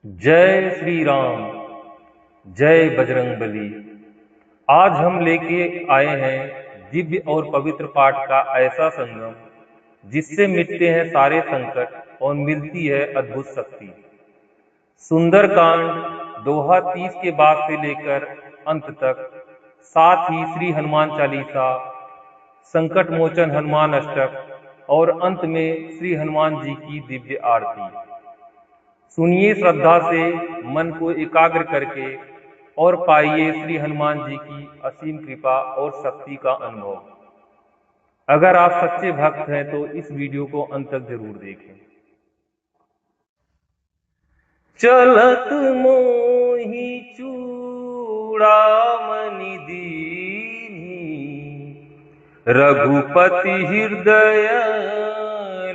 जय श्री राम। जय बजरंगबली। आज हम लेके आए हैं दिव्य और पवित्र पाठ का ऐसा संगम जिससे मिटते हैं सारे संकट और मिलती है अद्भुत शक्ति। सुंदरकांड दोहा 30 के बाद से लेकर अंत तक, साथ ही श्री हनुमान चालीसा, संकट मोचन हनुमान अष्टक और अंत में श्री हनुमान जी की दिव्य आरती। सुनिए श्रद्धा से, मन को एकाग्र करके, और पाइए श्री हनुमान जी की असीम कृपा और शक्ति का अनुभव। अगर आप सच्चे भक्त हैं तो इस वीडियो को अंत तक जरूर देखें। चलत मोहि चूड़ामणि दीन्हि, रघुपति हृदय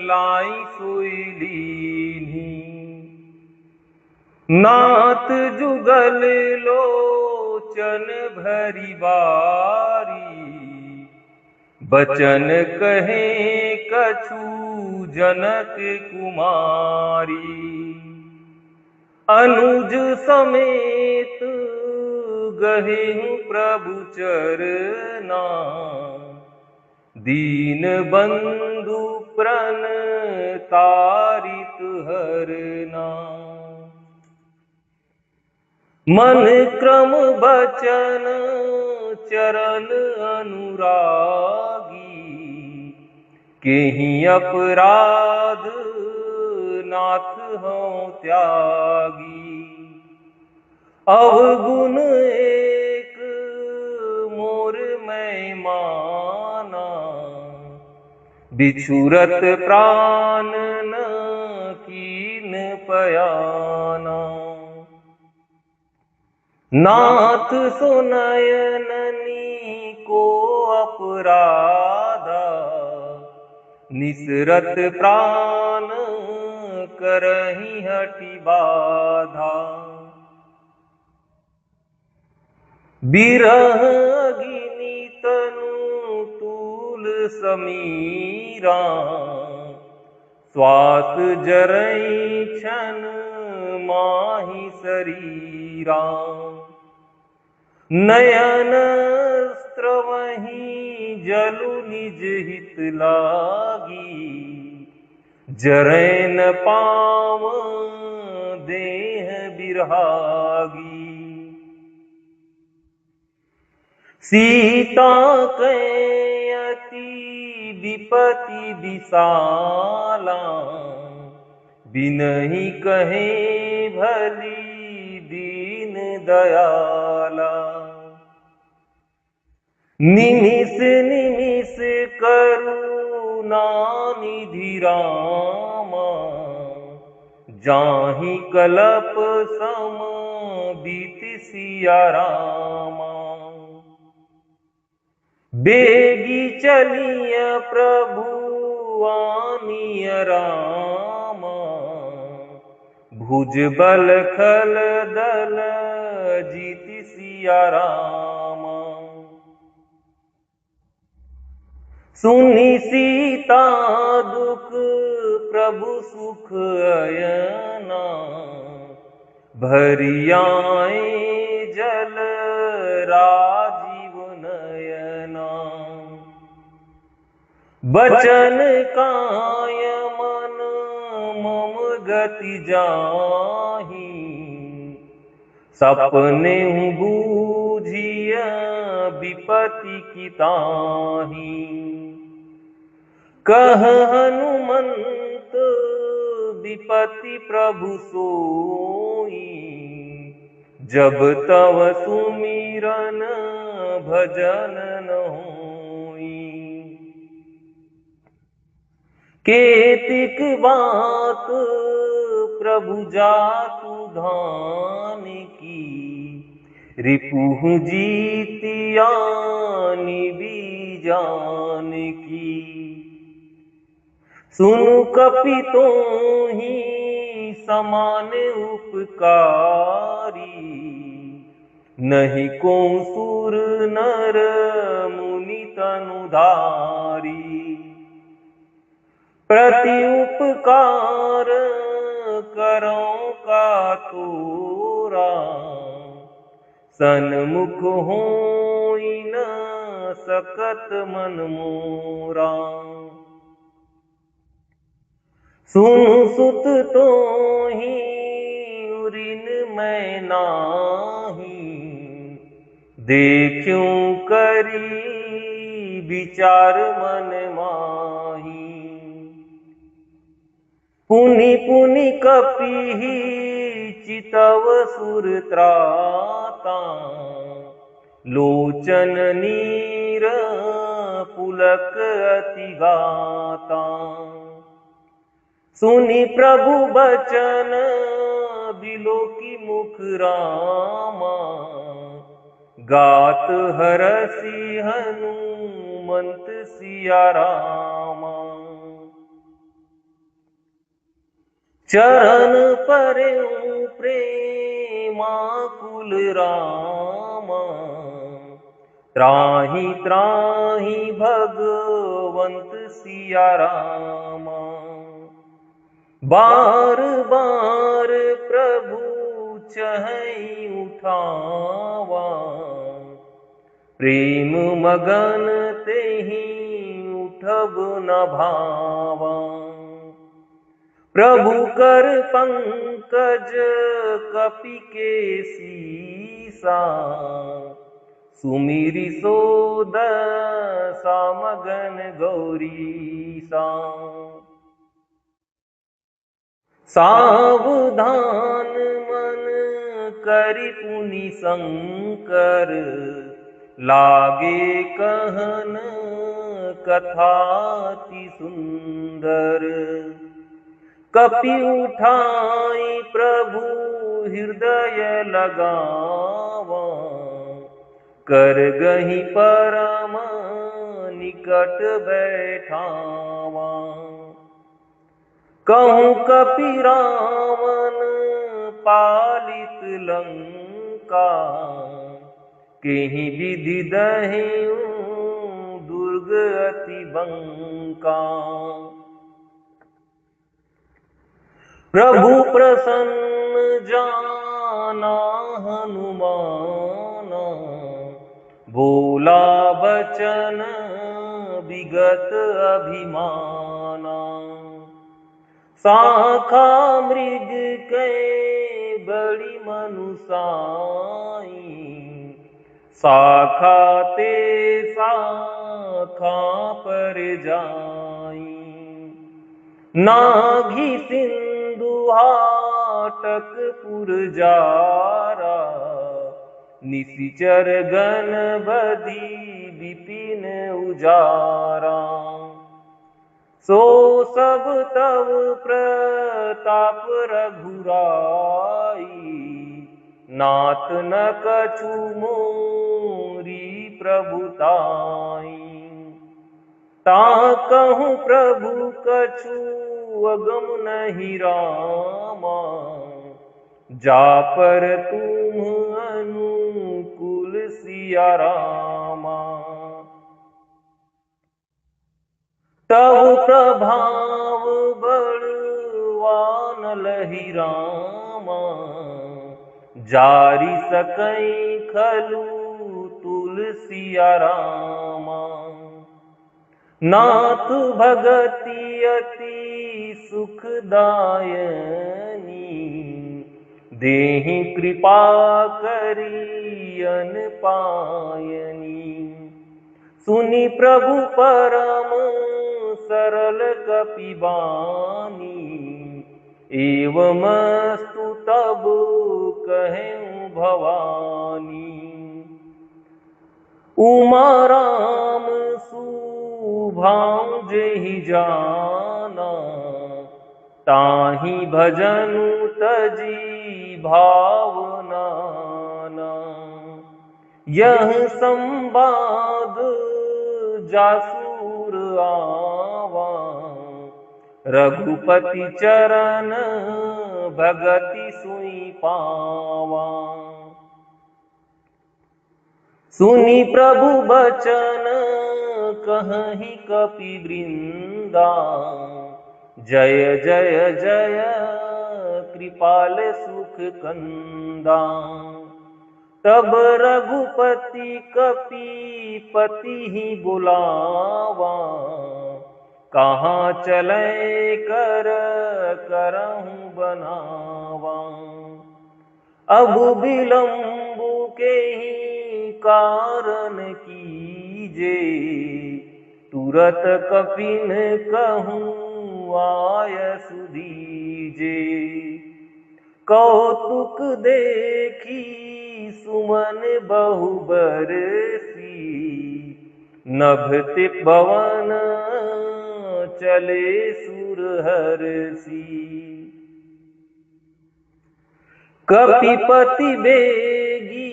लाई सोई लीन्हि। नाथ जुगल लोचन भरी बारी, बचन कहे कछु जनक कुमारी। अनुज समेत गहेहु प्रभु चरना, दीन बंधु प्रण तारित हरना। मन क्रम बचन चरण अनुरागी, केहि अपराध नाथ हूँ त्यागी। अवगुण एक मोर मैं माना, बिछुरत प्राण न कीन पयाना। नाथ सुनयननी को अपराधा, निसरत प्राण करहि हठि बाधा। बिरह अग्नि तनु तूल समीरा, श्वास जरई क्षण माहि शरीरा। नयन स्त्रवहि जलु निज हित लागी, जरै न पाव देह बिरहागी। सीता कै अति विपति विशाला, बिनहि कहे भली दीन दयाला। निमिष निमिष करुणा निधि रामा, जाहि कल्प सम बीति सिया रामा। बेगी चलिय प्रभु आनिय रामा, भुज बल खल दल जीति सिया रामा। सुनि सीता दुख प्रभु सुख अयना, भरि आए जल राजीव नयना। बचन काय मन मम गति जाहि, सपने बूझिया विपति की ताहि। कह हनुमंत विपति प्रभु सोई, जब तव सुमिरन भजन न होई। केतिक बात प्रभु जातु धान की, रिपुहु जीतिया निबीजान की। सुनु कपि तोहि समान उपकारी, नहीं को सुर नर मुनि तनुधारी। प्रति उपकार करों का तोरा, सन्मुख होई न सकत मन मोरा। सुन सुत तोहि उरिन मैं नाही, देखूं करी विचार मन माही। पुनि पुनि कपिहि चितव सुर त्राता, लोचन नीर पुलक अति गाता। सुनि प्रभु बचन बिलोकी मुख रामा, गात हरसि हनुमंत सिया रामा। चरण परेउ प्रेमाकुल रामा, त्राहि त्राहि भगवंत सिया रामा। बार बार प्रभु चहई उठावा, प्रेम मगन तेहि उठब न भावा। प्रभु कर पंकज कपि के सीसा, सुमिरि सोद सामगन गौरीसा। सावधान मन करि पुनि शंकर, लागे कहन कथाति सुंदर। कपि उठाई प्रभु हृदय लगावा, कर गहि परम निकट बैठावा। कहूँ कपि रावण पालित लंका, केहि विधि दहेउ दुर्ग अति बंका। प्रभु प्रसन्न जाना हनुमाना, बोला बचन विगत अभिमाना। शाखा मृग के बड़ी मनुसाई, शाखा ते शाखा पर जाई। नाघी सिंधु हाटक पुर जारा, निशिचर गण बदी विपिन उजारा। सो सब तव प्रताप रघुराई, नाथ न कछु मोरी प्रभुताई। ताकहु प्रभु कछु अगम नहीं रामा, जा पर तुम अनुकूल सिया रामा। तव प्रभाव बड़वान लहि रामा, जारि सकई खलु तुलसिया रामा। नाथ भगति अति सुखदायनी, देहि कृपा करी अन पायनी। सुनि प्रभु परम सरल कपि बानी, एवमस्तु तब कहें भवानी। उमा राम सुभां जेहि जाना, ताहि भजनु तजी भावना। यह संवाद जासुर आवा, रघुपति चरण भगति सुई पावा। सुनि प्रभु बचन कहहि कपि वृंदा, जय जय जय कृपाल सुख कंदा। तब रघुपति कपीपति ही बुलावा, कहाँ चले कर करहूँ बनावा। अब विलंबु के ही कारण कीजे, तुरत कपिन कहूँ आय सुदीजे। कौतुक देखी सुमन बहु बरसी, नभते पवन चले सुरहरसी। कपिपति बेगी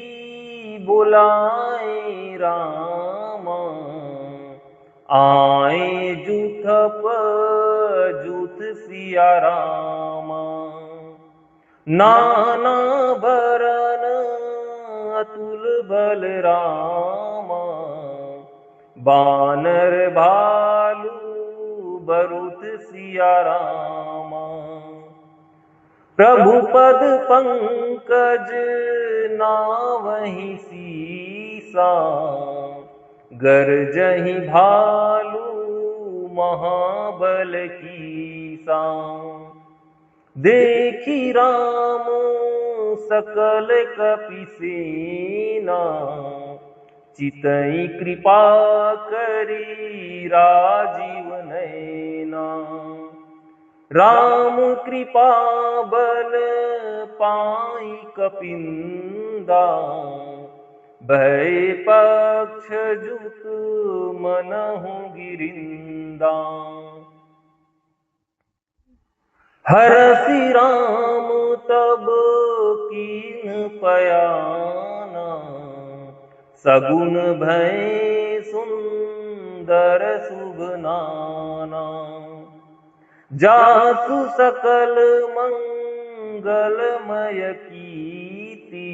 बुलाए रामा, आए जूथप जूथ सिया रामा। नाना बरन अतुल बल रामा, बानर भालू बरुत सिया रामा। प्रभु पद पंकज नावहि सीसा, गरजहि भालू महाबल कीसा। देखी राम सकल कपि सेना, चितई कृपा करी राजीव नैना। राम कृपा बल पाई कपिंदा, भय पक्ष जुत मनहु गिरिंदा। हरसि राम तब कीन पयाना, सगुन भय सुंदर शुभ नाना। जासु सकल मंगलमय कीर्ति,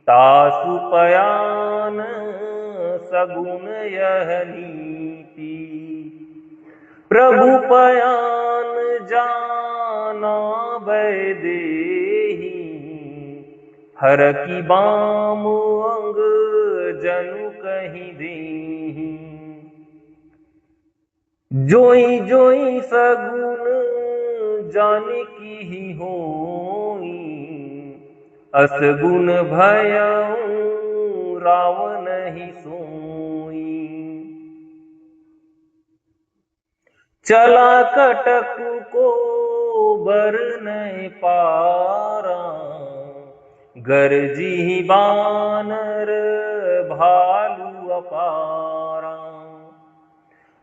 तासु पयान सगुन यह नीति। प्रभु पयान जाना वैदेही, हर की बाम अंग जनु कहीं देही। जोई जोई सगुन जानकी ही होई, असगुन भयउ रावण ही सोई। चला कटक को बर नहीं पारा, गरजी बानर भालू अपारा।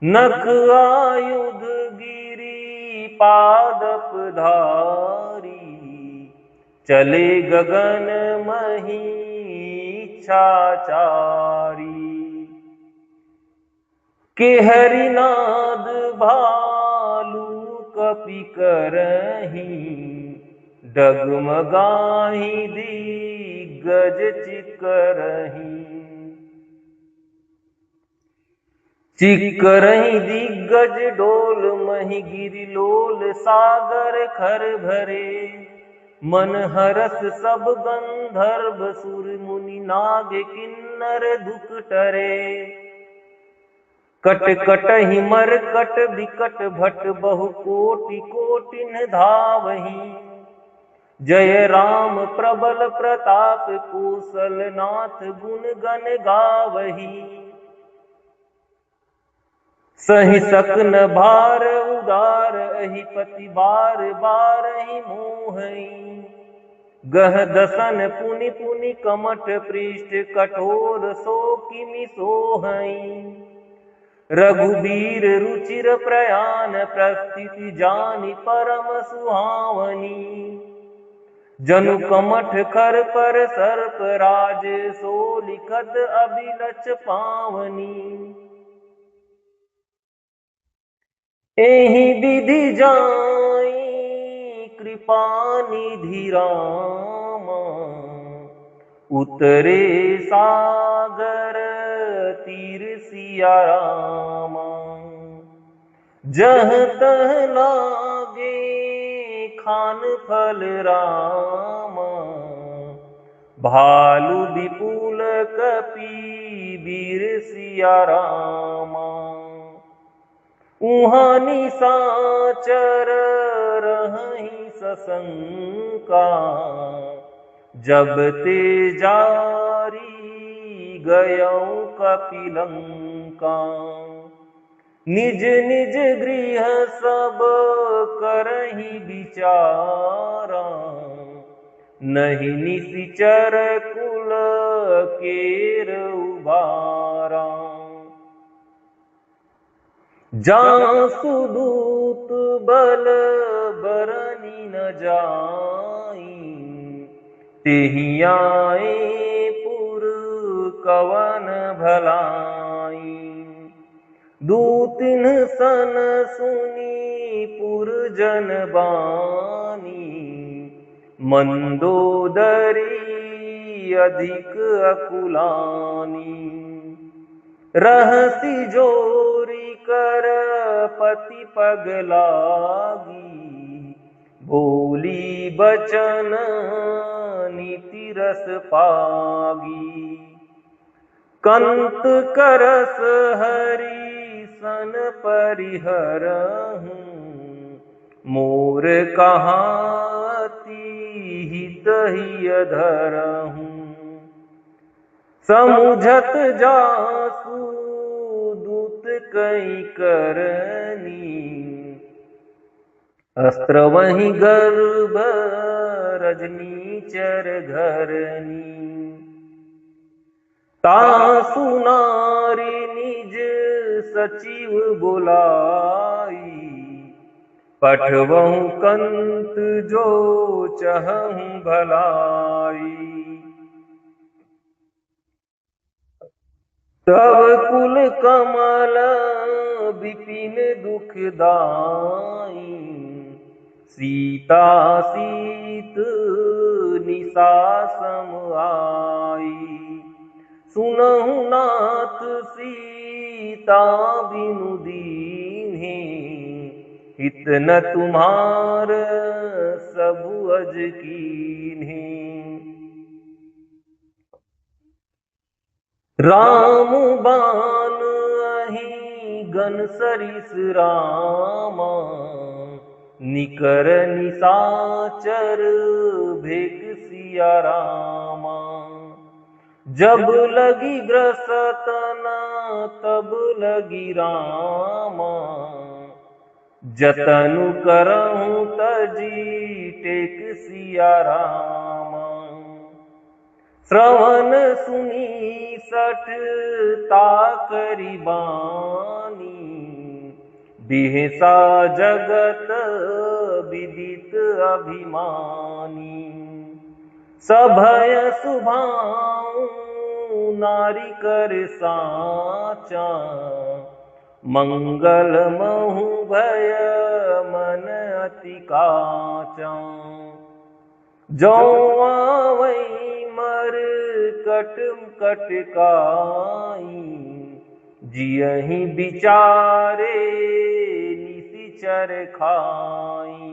नख आयुध गिरी पादप धारी, चले गगन मही इच्छाचारी। के हरिनाद भालू कपि करही, डगमगाही दिग्गज चिकरही। चिकरही दिग्गज डोल मही गिरि लोल, सागर खर भरे मन हरस सब गंधर्व सुर मुनि नाग किन्नर दुख टरे। कट कट ही मर कट विकट भट बहु कोटि कोटिन धावही। जय राम प्रबल प्रताप कौशल नाथ गुण गण गावही। सहि सकन भार उदार अहिपति बार बार ही मोहई। गह दसन पुनि पुनि कमठ पृष्ठ कठोर सो किमि सोहई। रघुबीर रुचिर प्रयाण प्रस्थिति जानि परम सुहावनी। जनु कमठ खर पर सर्प राज सो लिखत अभिलच पावनी। एहि विधि जाई कृपा निधि रामा। उतरे सागर तीर सिया रामा। जह तह लागे खान फल रामा, भालू विपुल कपि वीर सिया रामा। उहाँ निशाचर रहहि सशंका, जब ते जारी गयौ कपिलंका। निज निज गृह सब करहि विचारा, नहीं निशिचर कुल केर उबारा। जासु दूत बल बरनि न जाई, तेहि आए पुर कवन भलाई। दूतिन सन सुनी पुरजन बानी, मंदोदरी अधिक अकुलानी। रहसी जोरी कर पति पग लागी, बोली बचन नीति रस पागी। कंत करस हरि सन परिहरहूँ, मोर कहाती हित ही अधरहूँ। समुझत जासु दूत कई करनी, अस्त्र वहीं गर्भ रजनी चर घरनी। तासु नारी निज सचिव बुलाई, पठवहु कंत जो चहहु भलाई। तब कुल कमल विपिन दुखदाई, सीता सीत निशा सम आई। सुनहु नाथ सीता बिनु दीन्हे, हित न तुम्हार सबु अज कीन्हे। राम बान अहि गन सरिस रामा, निकर निशाचर भेक सिया रामा। जब लगी ग्रसतना तब लगी रामा, जतनु करहूँ तजी टेक सिया रामा। श्रवण सुनी सठ ताकरि बानी, बिहसा जगत विदित अभिमानी। सभय सुभाऊ नारी कर साचा, मंगल महु भय मन अति काचा। जो आवै मर कट कटकाई, जियहि विचारे निशिचर खाई।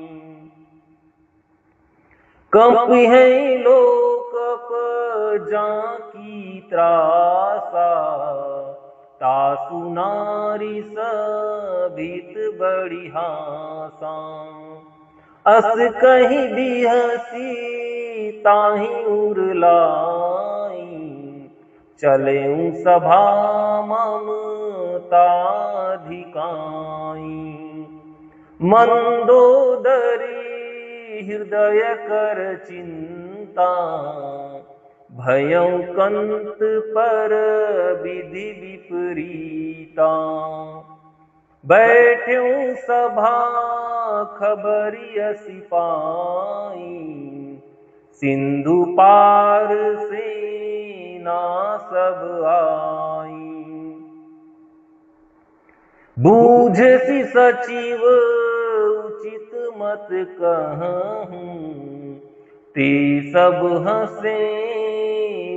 कपिहि लोकप जाकी त्रासा, तासु नारी सभित बड़ी हासा। अस कहि बिहसी ताहि उर लाई, चलेउ सभा ममता धिकाई। मंदोदरी हृदय कर चिंता, भयउ कंत पर विधि विपरीता। बैठ्यूं सभा खबरिय सिपाई, सिंधु पार सेना सब आई। बूझसी सचिव उचित मत कहूँ, ते सब हंसे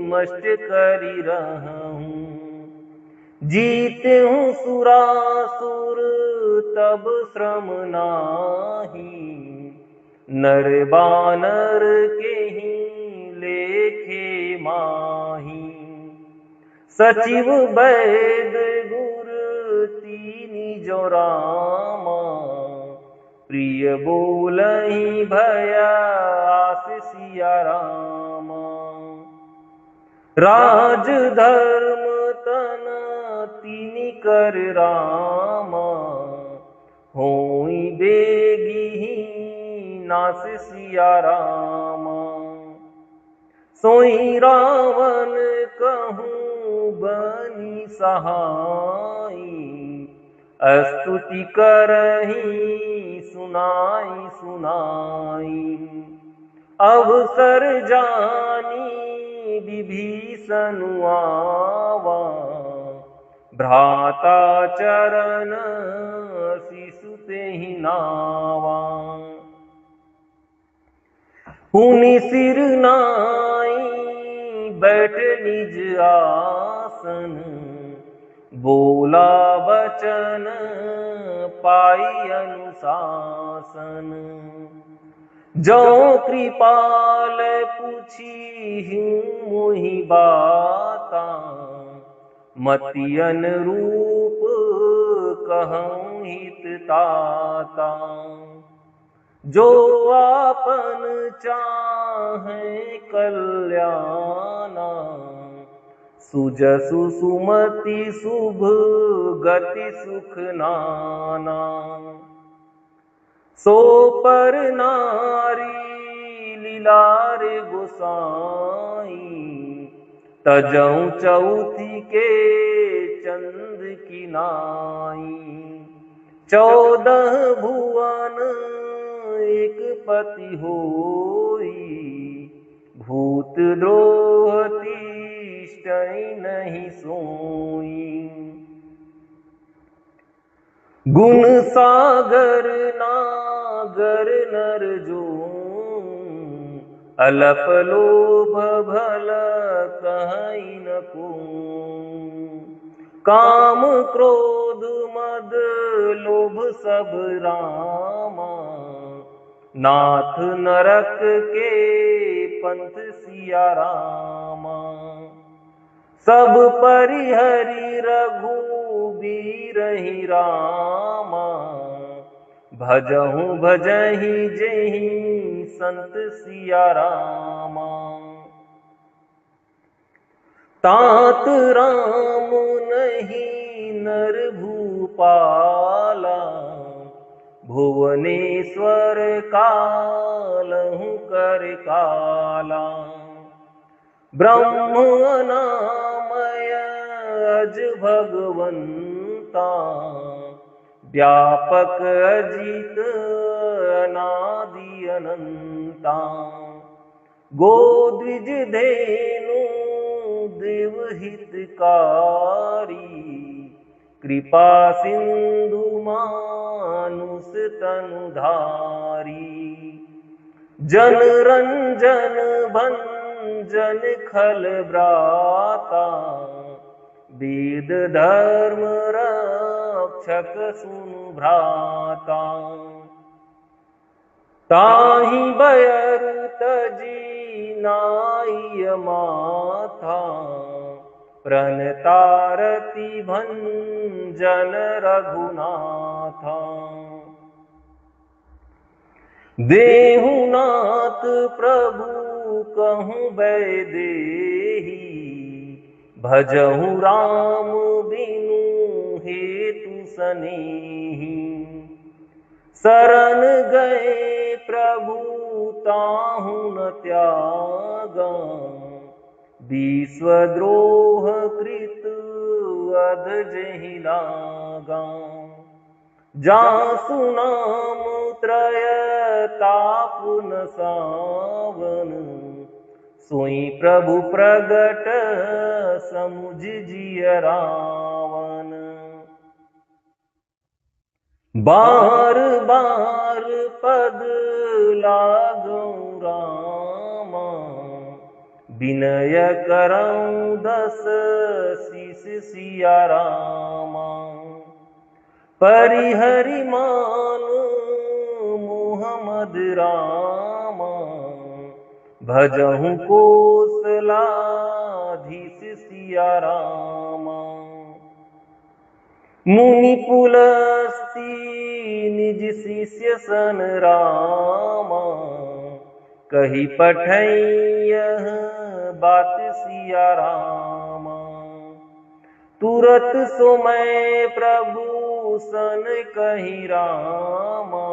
मष्ट करि रहूँ। जीते हूँ सुरासुर तब श्रम नाही, नर बानर के ही लेखे माही। सचिव वैद गुर तीनी जो रामा, प्रिय बोलहि भया आस सिया रामा। राज धर्म तन तिनि कर रामा, होई बेगी नास सिया रामा। सोई रावण कहूँ बनी सहाई, स्तुति करही सुनाई सुनाई। अवसर जानी विभीषण आवा, भ्राता चरण शिशु तेहि नावा। पुनि सिर नाई बैठ निज आसन, बोला वचन पाई अनुशासन। जो कृपाल पूछी मोहि बाता, मति अनुरूप कहूँ हित ताता। जो आपन चाहे कल्याणा, सुजसु सुमति शुभ गति सुख नाना। सो पर नारी लीलारे गोसाई, तजऊ चौथी के चंद की नाई। 14 भुवन एक पति होई, भूत द्रोह तिष्ठइ नहीं सोई। गुण सागर नागर नर जो, अलप लोभ भल कहीं न को। काम क्रोध मद लोभ सब रामा, नाथ नरक के पंथ सिया रामा। सब परिहरि रघुबीर ही रामा, भजहु भजहि जेहि संत सिया रामा। तात राम नहीं नर भूपाला, भुवनेश्वर कालहु कर काला। ब्रह्म अनामय अज भगवंता, व्यापक अजित अनादि अनंता। गोद्विज धेनु देवहितकारी, कृपा सिंधु मानुष तनुधारी। जन रंजन भंजन खल व्राता, वेद धर्म रक्षक सुनु भ्राता। ताहि बयरु तजी नाई माथा, प्रणतारति भंजन रघुनाथा। देहुनाथ प्रभु कहूँ बैदेही, भजहु राम बिनु हेतु सनेही। शरण गए प्रभु ताहु न त्यागा, विश्वद्रोह कृत अध जेहि लागा। जासु नाम त्रय ताप न सावन, सोई प्रभु प्रगट समुझ जिय रावण। बार बार पद लागौ रामा, विनय करऊँ दस शीस सिया रामा। परिहरि मान मोह सुमद रामा, भजहु कोसलाधीश सिया रामा। मुनि पुलस्ती निज शिष्य सन रामा, कही पठैयह बात सिया रामा। तुरत सो मैं प्रभु सन कही रामा,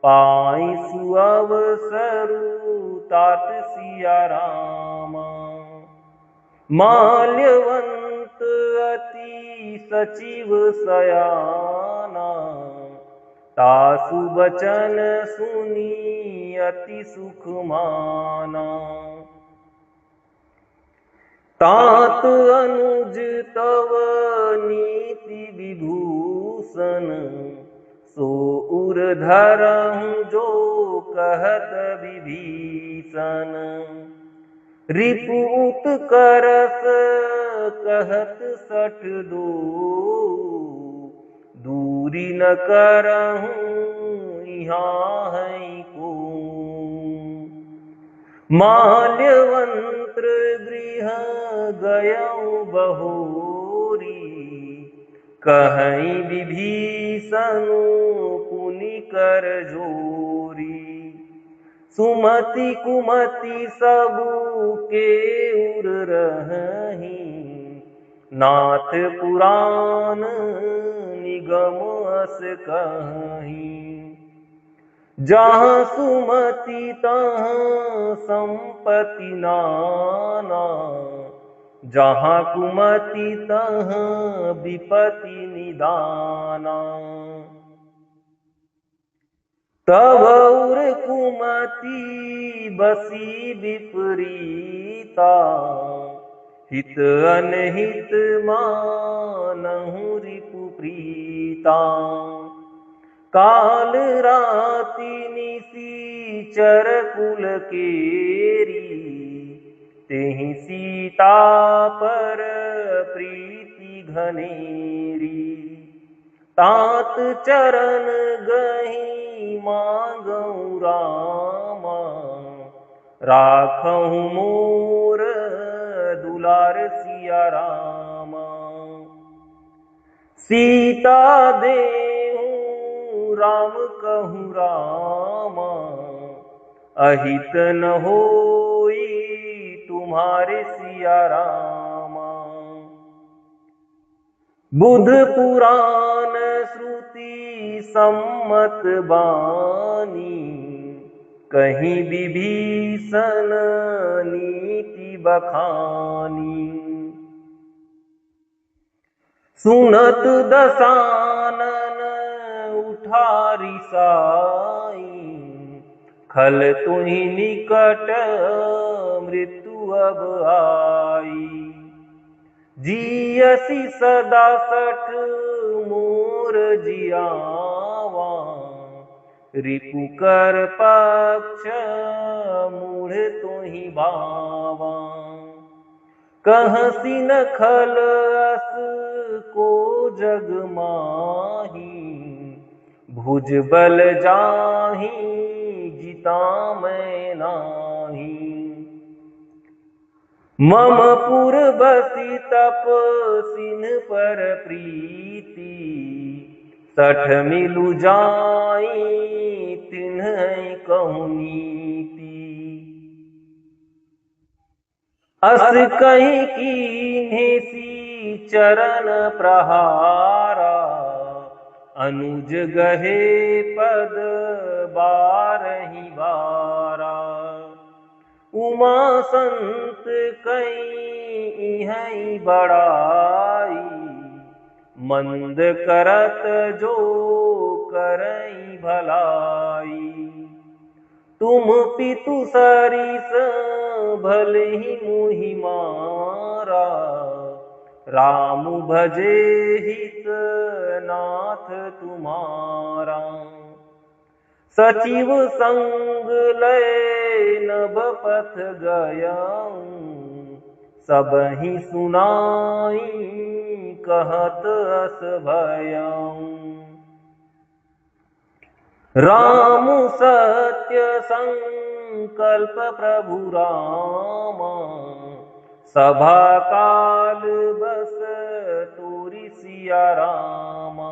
पाई सुअवसरु तात सिया रामा। माल्यवंत अति सचिव सयाना, तासु बचन सुनी अति सुख माना। तात अनुज तव नीति विभूषण, सो उर धरहु जो कहत विभीषण। रिपु उत्करस कहत सठ दो, दूरी न करहूँ यहाँ है को। माल्यवंत गृह गयऊ बहोरी, कहीं विभीषणु पुनि कर जोरी। सुमति कुमति सबु के उर रही, नाथ पुराण निगम अस कहीं। जहाँ सुमति तहाँ संपत्ति नाना, जहाँ कुमति तहाँ विपत्ति निदाना। तब उर कुमति बसी विपरीता, हित अनहित मानहु रिपु प्रीता। काल राति निशिचर कुल केरी, तेहि सीता पर प्रीति घनेरी। तात चरण गही मांगऊ रामा, राखहु मोर दुलार सिया रामा। सीता देहु राम कहु रामा, अहित न होई तुम्हारे सिया रामा। बुध पुराण श्रुति सम्मत बानी, कहीं विभीषण नीति बखानी। सुनत दसानन उठारी साई, खल तुहि निकट मृत्यु अब आई। जियसि सदा सठ मोर जियावा, रिपु कर पक्ष मूढ़ तुहि बावा। कहसी न खल अस को जग माही, भुज बल जाहि जिता मैं नाही। मम पुर बसी तप सिन पर प्रीति, सठ मिलु जाई तिन्ह कहूँ नीति। अस कहीं कीन्हे सी चरण प्रहारा, अनुज गहे पद बारहि बारा। उमा संत कई हैं बड़ाई, मंद करत जो करई भलाई। तुम पितु सरिस भलहि मुहि मारा, राम भजे हित नाथ तुम्हारा। सचिव संग लय नभ पथ गयाऊं, सबहि सुनाई कहत अस भयाऊं। राम सत्य संकल्प प्रभु राम, सभा काल बस तोरी सिया रामा।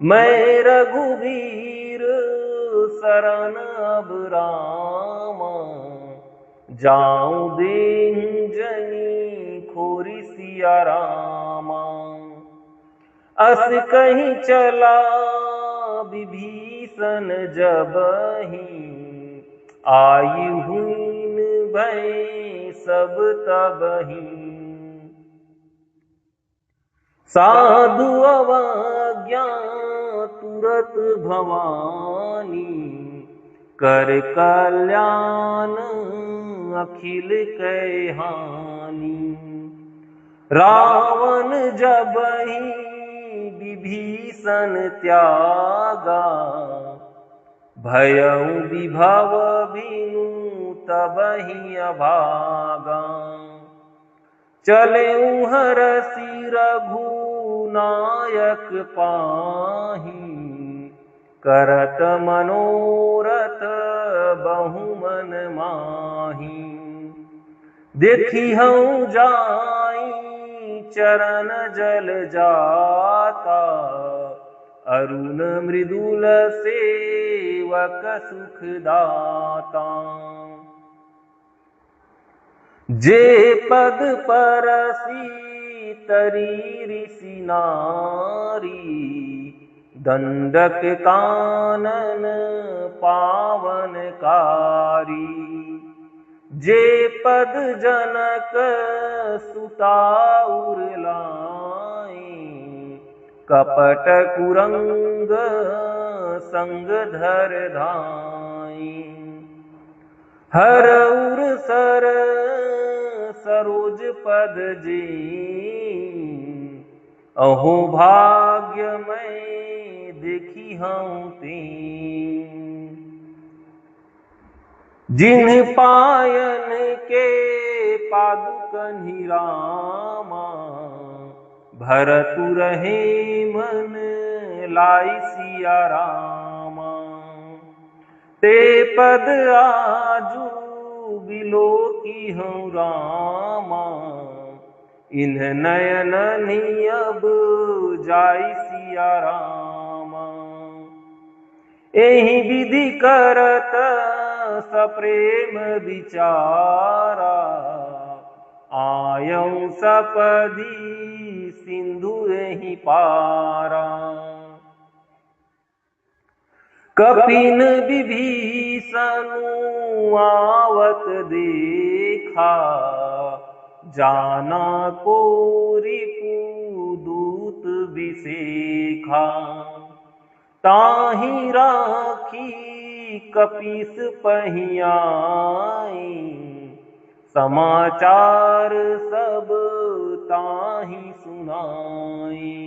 मैं रघुवीर शरण अब रामा, जाऊं दीन जनी खोरी सिया रामा। अस कहीं चला विभीषण जबहि, आयु हुइन भय सब तबहि। साधु अवज्ञा तुरत भवानी, कर कल्याण अखिल कै हानि। रावण जबहि विभीषण त्यागा, भयउ विभव बिनु तबहि अभागा। चलेउ हरषि रघुनायक पाहि, करत मनोरथ बहुमन माहि। देखी हूँ जाई चरण जल जाता, अरुण मृदुल सेवक सुख दाता। जे पद परसी तरी ऋषि नारी, दंडक कानन पावन कारी। जे पद जनक सुता उरलाई, कपट कुरंग संग धर धाई। हर उर सर सरोज पद जी, अहो भाग्य मैं देखी हूँ तीन। जिन पायन के पादुकनि रामा, भरतु रहे मन लाई सिया रामा। ते पद आजू बिलो की हूँ रामा, इन्ह नयननि अब जाई सिया रामा। एहि विधि करत सप्रेम विचारा, आयऊ सपदी सिंधु एहि पारा। कपिन विभीषनु आवत देखा, जाना को रिपुदूत बिसेखा। ताहि राखी कपीस पहियाई, समाचार सब ताहि सुनाई।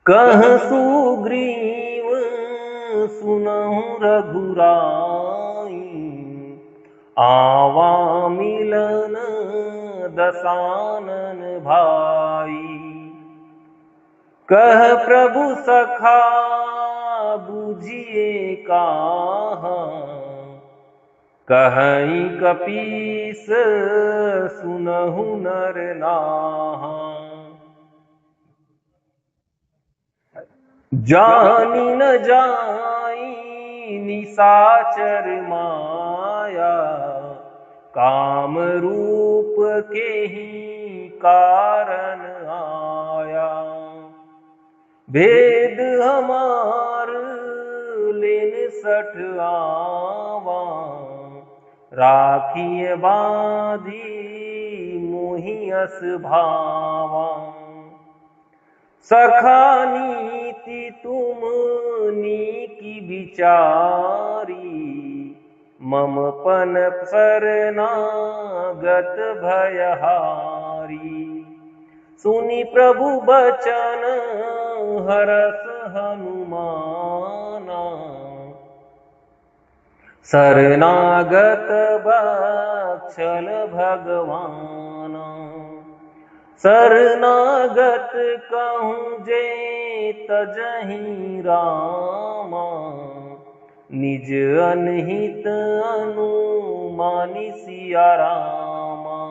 कह सुग्रीव सुनहु रघुराई, आवा मिलन दसानन भाई। कह प्रभु सखा बूझिए काहा, कहीं कपीस सुनहु नर नाहा। जानी न जाई निशाचर माया, काम रूप के ही कारण आया। भेद हमार लेन सठ आवा, राखिए बांधी मोहि अस भावा। सखा नीति तुम नीकी विचारी, मम पन शरणागत भयहारी। सुनि प्रभु बचन हरस हनुमाना, शरणागत बत्सल भगवाना। शरणागत कहूँ जे तजहि रामा, निज अनहित अनुमानि सिया रामा।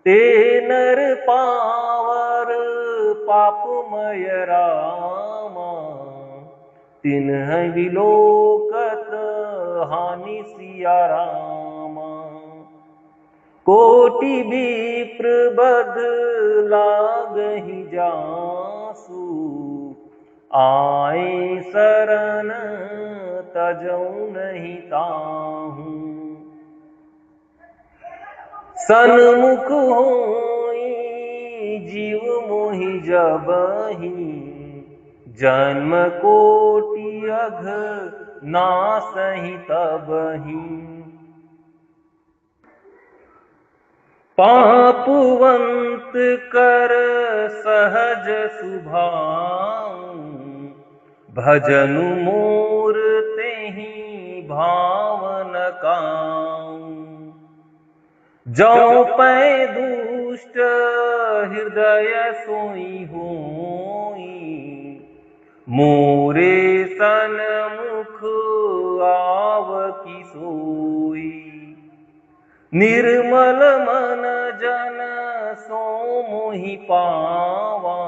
ते नर पावर पापमय रामा, तिन्ह विलोकत हानि सिया रामा। कोटि विप्र बद लागहि जासु, आए शरण तजौ नहीं ताहू। सन्मुख होई जीव मोहि जबहि, जन्म कोटि अघ नासहि तबहि। पापवंत कर सहज सुभाऊ, भजनु मोर तेहि भावन काऊ। जौ पै दुष्ट हृदय सोई होई, मोरे सन्मुख आवकी सोई। निर्मल मन जन सो मोहि पावा,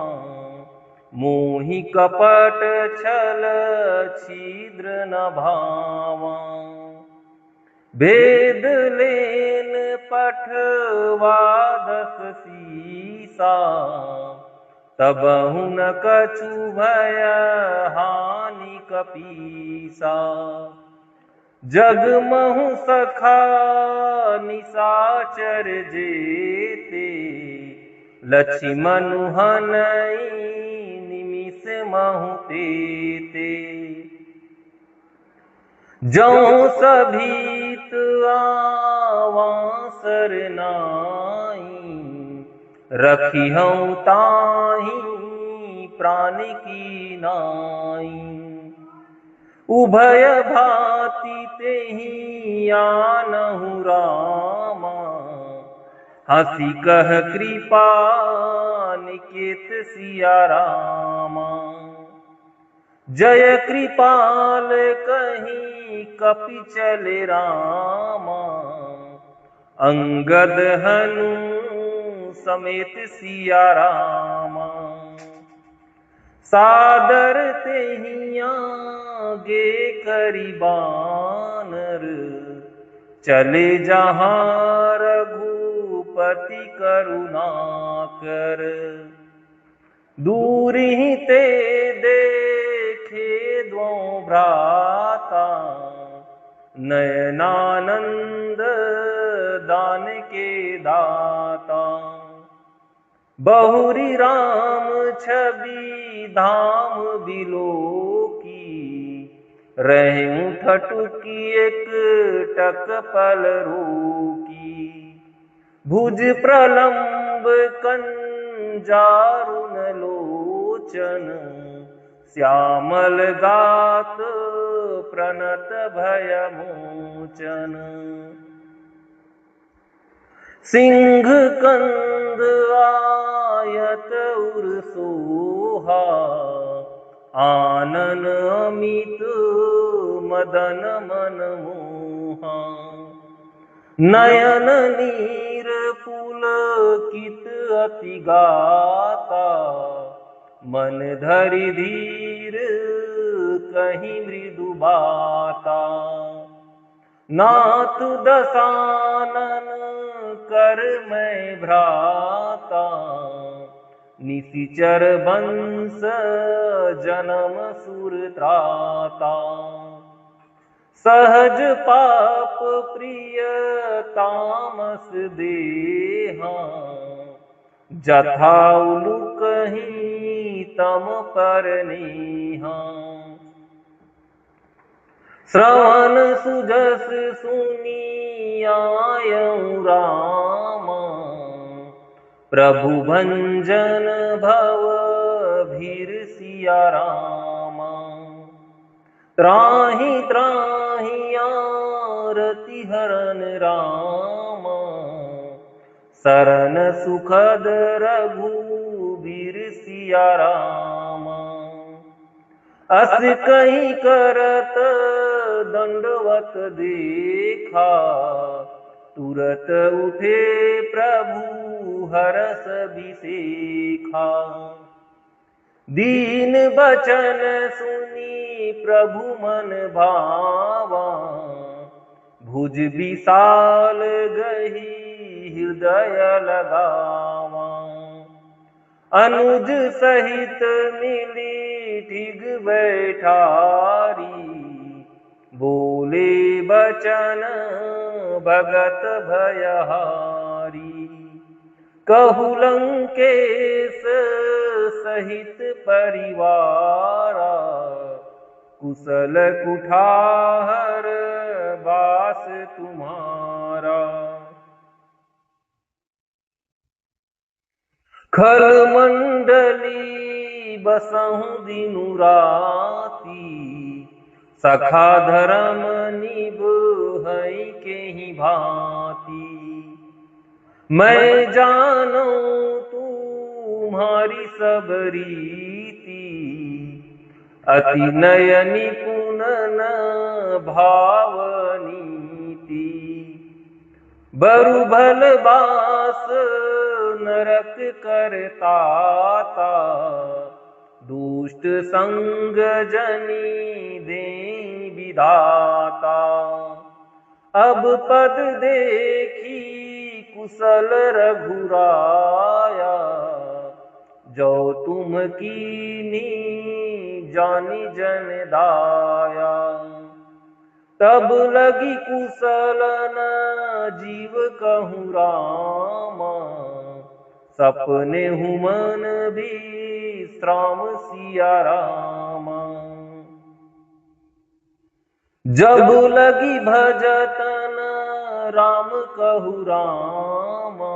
मोहि कपट छल छिद्र न भावा। भेद लेन पठवा दस सीसा, तबहु न कछु भय हानि कपीसा। जगमहु सखा निशाचर जेते, लक्ष्मण हनई निमिष महु तेते। जौ सभीत आवा सरनाई, रखिहउँ ताहि प्राण की नाई। उभय भाति तेहि आनहु रामा, हंसी कह कृपा निकेत सिया रामा। जय कृपाल कहीं कपि चले रामा, अंगद हनु समेत सिया रामा। सादर तेहि आगे करि बानर, चले जहाँ रघुपति करुणाकर। दूरि ते देखे द्वौ भ्राता, नयनानंद दान के दाता। बहुरी राम छवि धाम बिलोकी, रहूं ठटुकी एक टक पल रोकी। भुज प्रलंब कंजारुन लोचन, श्यामल गात प्रणत भय मोचन। सिंह कंद आयत उर सोहा, आनन अमित मदन मन मोहा। नयन नीर पुलकित अति गाता, मन धरि धीर कहीं मृदु बाता। नाथ दसानन कर मैं भ्राता, निशिचर बंश जन्म सुर त्राता। सहज पाप प्रिय तामस देहा, जथा उलुकहि तम पर नेहा। श्रवण सुजस सुनी आयऊ रामा, प्रभु भंजन भव भीर सिया रामा। त्राहि त्राहि आरति हरन रामा, शरण सुखद रघुबीर सिया राम। अस कहीं करत दंडवत देखा, तुरत उठे प्रभु हरस बिसेखा। दीन बचन सुनी प्रभु मन भावा, भुज विशाल गही हृदय लगावा। अनुज सहित मिली ठिग बैठारी, बोले बचन भगत भयहारी। कहु लंकेश सहित परिवारा, कुशल कुठार बास तुम्हारा। खल मंडली बसहु दिनु राती, सखा धर्म निभहि केहि भांति। मैं जानू तुम्हारी सब रीति, अति नय निपुण न भाव नीति। बरु भल बास नरक करताता, दुष्ट संग जनी दे विधाता। अब पद देखी कुशल रघुराया, जो तुम कीनी जानी जन दाया। तब लगी कुशल न जीव कहूँ रामा, सपने हुमन विश्राम सिया रामा। जब लगी भजतन राम कहु रामा,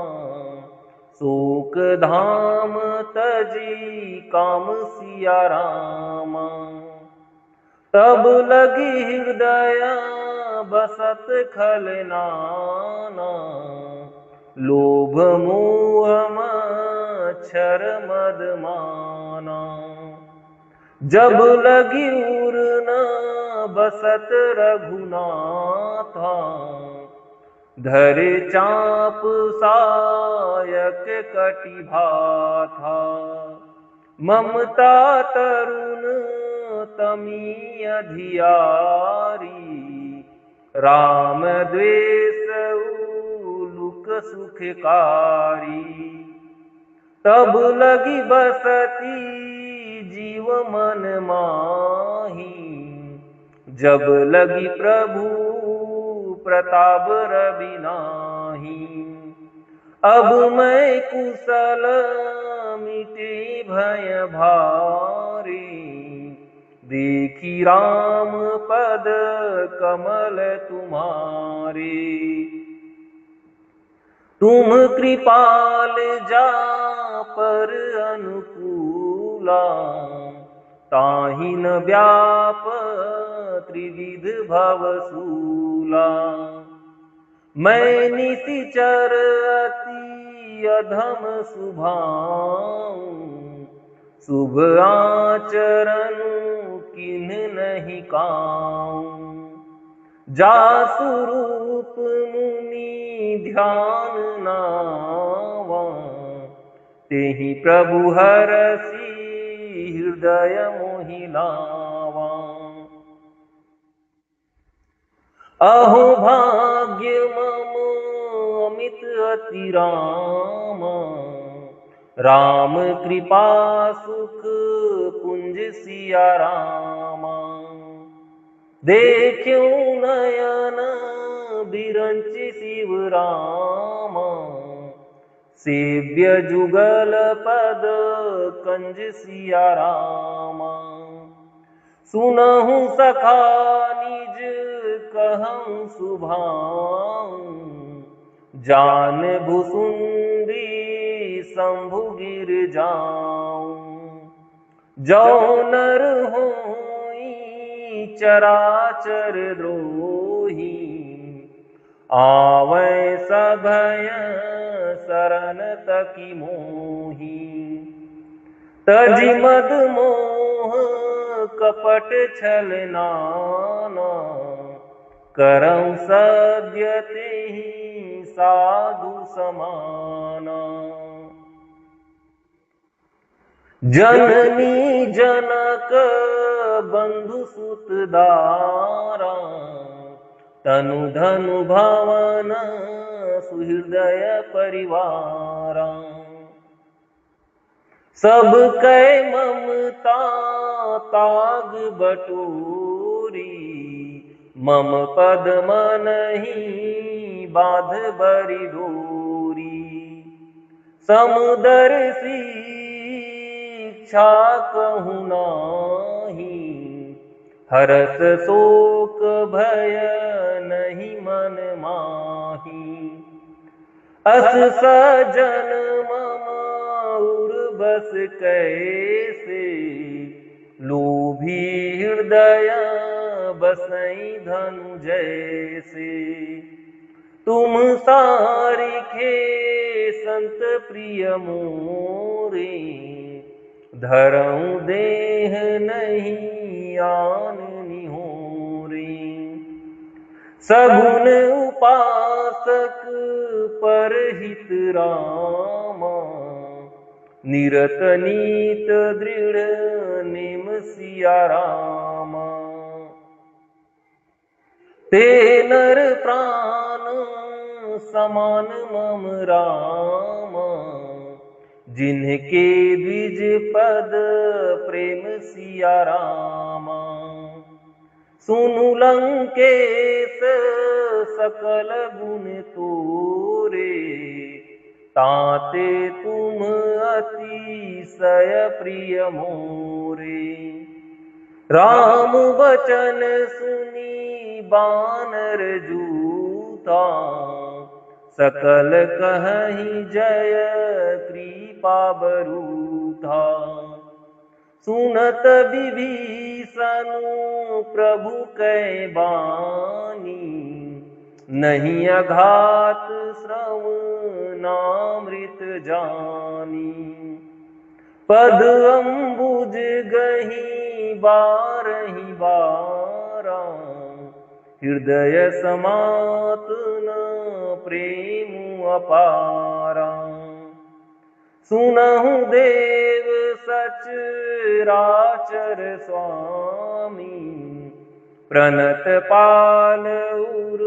शोक धाम तजी काम सिया रामा। तब लगी हृदय बसत खल नाना, लोभ मोह मच्छर मद माना। जब लगी उर न बसत रघुनाथा, धरे चाप सायक कटिभा था। ममता तरुण तमी अधियारी, राम द्वेष उलुक सुखकारी। तब लगी बसती जीव मन माही, जब लगी प्रभु प्रताप रवि नाही। अब मैं कुशल मिटे भय भारी, देखी राम पद कमल तुम्हारे। तुम कृपाल जा पर अनुकूला, ताहि न व्याप त्रिविध भवसूला। मैं निशिचर अति अधम शुभाऊं, शुभ आचरण किन्ह नहीं काऊं। जासु रूप मुनि ध्यान नावा, तेहि प्रभु हरसि हृदय मोहि लावा। अहो भाग्य मम अमित अति रामा, राम कृपा सुख पुंज सिया रामा। देखियो नयन बिरंच शिव रामा, सेव्य जुगल पद कंज सिया रामा। सुनहु सखा निज कहूँ सुभाऊं, जान भुसुंडी शंभु गिर जाऊं। जो नर होई चराचर द्रोही, आवै सभय शरण तकी मोही। तजि मद मोह कपट छल नाना, करऊं सद्य तेहि साधु समाना। जननी जनक बंधु सुत दारा, तनु धनु भवन सुहृदय परिवारा। सब कै ममता ताग बटोरी, मम पद मनहि बाध बरि डोरी। समुदर शिक्षा कहूँ नाही, हरस शोक भय नहीं मन माही। अस सजन मम उर्बस कैसे, लोभी हृदय बसई धनु जैसे। तुम सारिखे संत प्रिय मोरे, धरऊं देह नहीं आन निहोरे। सगुन उपासक परहित रामा, निरत नीत दृढ़ नेम सिया रामा। ते नर प्राण समान मम रामा, जिनके द्विज पद प्रेम सिया रामा। सुनु लंकेश सकल गुण तोरे, ताते तुम अतिशय प्रिय मोरे। राम वचन सुनी बानर जूथा, सकल कहहि जय कृपा बरूथा। सुनत विभीषण प्रभु कै बानी, नहीं अघात श्रवणामृत जानी। पद अम्बुज गहि बारहि बारा, हृदय समात न प्रेम अपारा। सुनहु देव सचराचर स्वामी, प्रणत पाल उर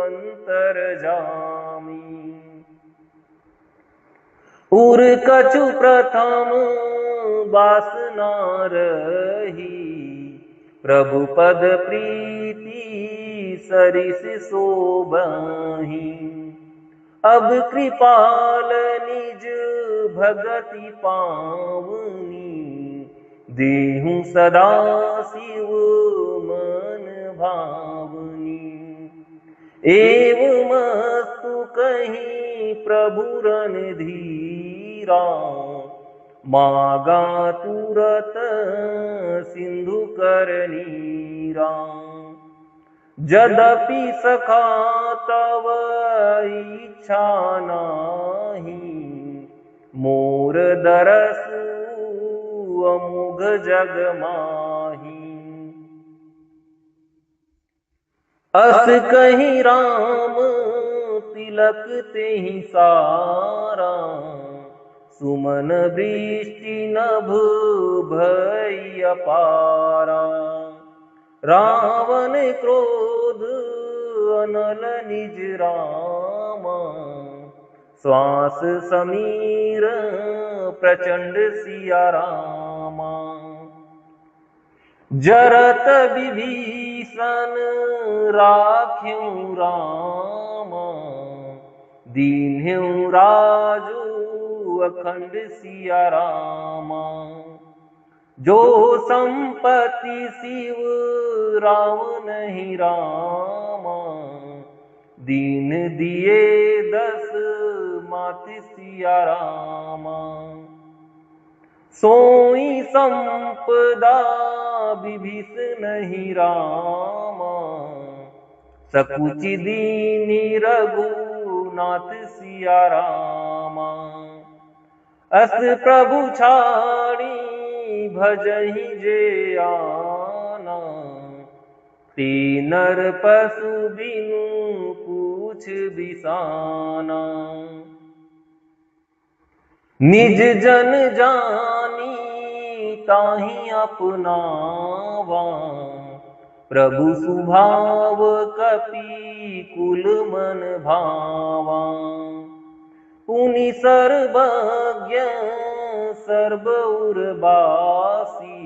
अंतर जामी। उर कछु प्रथम वासना रही, प्रभु पद प्रीति सरिस शोभहि। अब कृपाल निज भगति पावनी, देहु सदा शिव मन भावनी। एवमस्तु कहीं प्रभु रणधीरा, मागा तुरत सिंधु कर नीरा। यद्यपि सखा तव इच्छा नाही, मोर दरसु अमुघ जग माही। अस कहीं राम तिलक तेहि सारा, सुमन वृष्टि नभ भई अपारा। रावण क्रोध अनल निज रामा, श्वास समीर प्रचंड सिया रामा। जरत विभीषण राख्यूं रामा, दीन्ह्यूं राजू अखंड सिया रामा। जो संपत्ति शिव राम नहीं रामा, दीन दिए 10 माति सिया रामा। सोई संपदा विभीषण नहीं रामा, सकुचि दीनि रघु नाथ सिया रामा। अस प्रभु छाड़ी भजहि जे आना, ते नर पशु बिनु पूछ बिसाना। निज जन जानी ताहि अपनावा, प्रभु सुभाव कपि कुल मन भावा। पुनि सर्वज्ञ सर्व उर्वासी,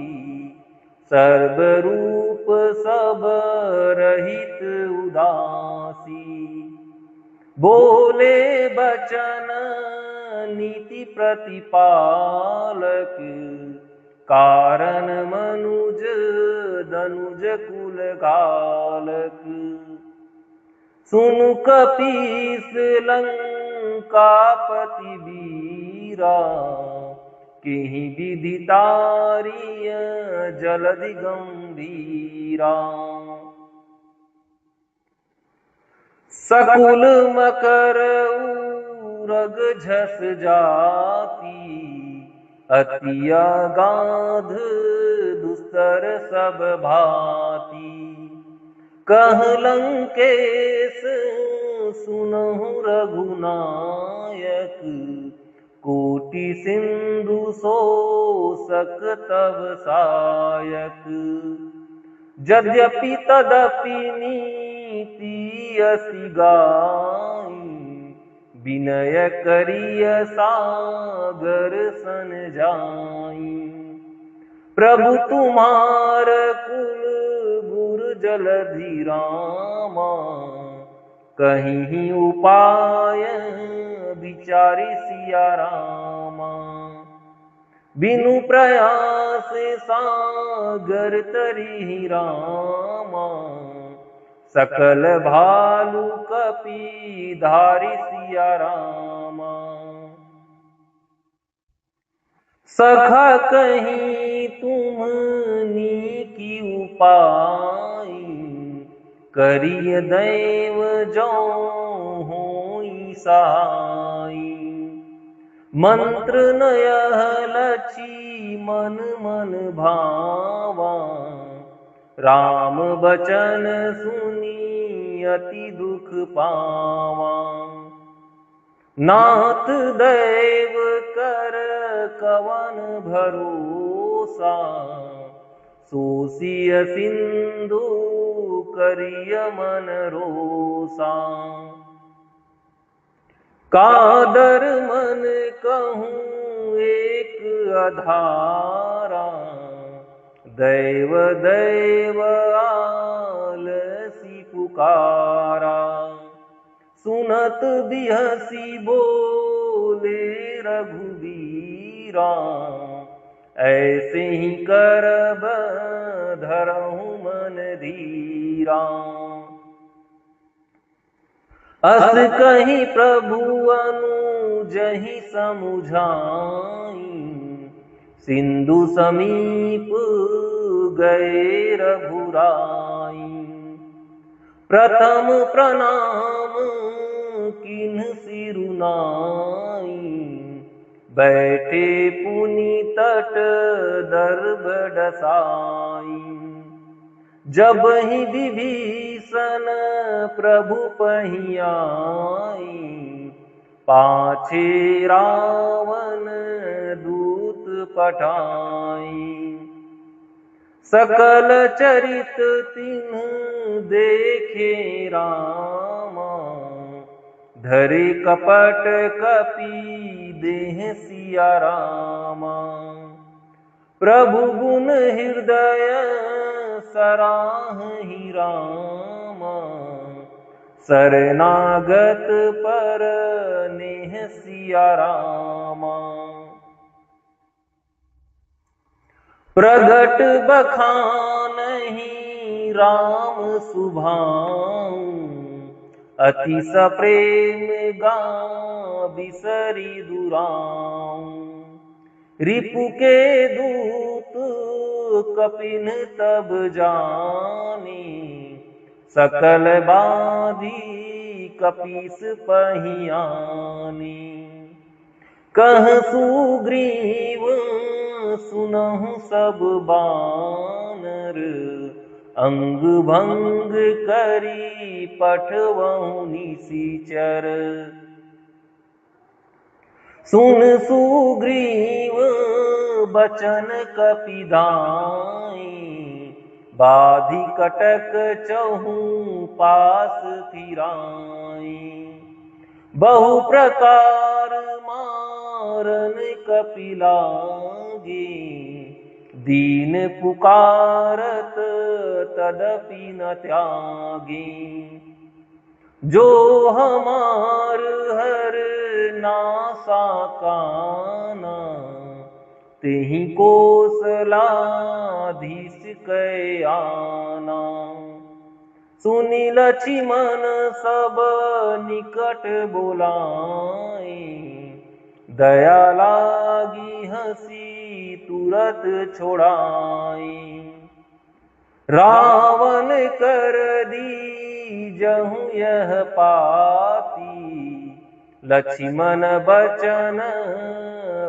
सर्वरूप सब रहित उदासी। बोले बचन नीति प्रतिपालक, कारण मनुज दनुज कुल गालक। सुनु कपीस लंकापति वीरा, किहि विधि तारिय जलधि गंभीरा। सकुल मकर उरग झस जाती, अति अगाध दुस्तर सब भांति। कह लंकेश सुनहु रघुनायक, कोटि सिंधु शोषक तव सायक। यद्यपि तदपि नीति असि गाई, विनय करिय सागर सन जाई। प्रभु तुम्हार कुल गुरु जलधि रामा, कहीं उपाय विचारि सिया रामा। बिनु प्रयास सागर तरिहि रामा, सकल भालु कपि धारि सिया रामा। सखा कहीं तुमनी की उपाय, करिय दैव जो होई सहाय। मंत्र नयह लची मन मन भावा, राम बचन सुनी अति दुख पावा। नाथ दैव कर कवन भरोसा, सोसिय सिंधु करिय मन रोसा। कादर मन कहूँ एक अधारा, दैव दैव आलसी पुकारा। सुनत बिहसी बोले रघुबीरा, ऐसे ही करब धरहु मन धीरा। अस कहीं प्रभु अनुजहि समुझाई, सिंधु समीप गए रघुराई। प्रथम प्रणाम किन्ह सिरुनाई, बैठे पुनि तट दर्भ डसाई। जब ही विभीषण प्रभु पहियाई, पाछे रावण दूत पठाई। सकल चरित तिन्ह देखे रामा, धरे कपट कपि देह सिया रामा। प्रभु गुण हृदय सराहि रामा, शरणागत पर नेह सिया रामा। प्रगट बखानहि राम सुभाऊ, अति सप्रेम गाविसरि दुराऊ। रिपु के दूत कपिन तब जाने, सकल बाधी कपीस पहियानी। कह सुग्रीव सुनहु सब बानर, अंग भंग करी पठवहु निशिचर। सुन सुग्रीव बचन कपिधाई, बाधि कटक चहु पास फिराई। बहु प्रकार मारन कपिलागी, दीन पुकारत तदपि न त्यागी। जो हमार हर नासा काना, तेहि कोसलाधीश कै आना। सुनि लक्ष्मण सब निकट बोलाए, दया लागी हंसी तुरत छोड़ाई। रावण कर दीजहु यह पाती, लक्ष्मण बचन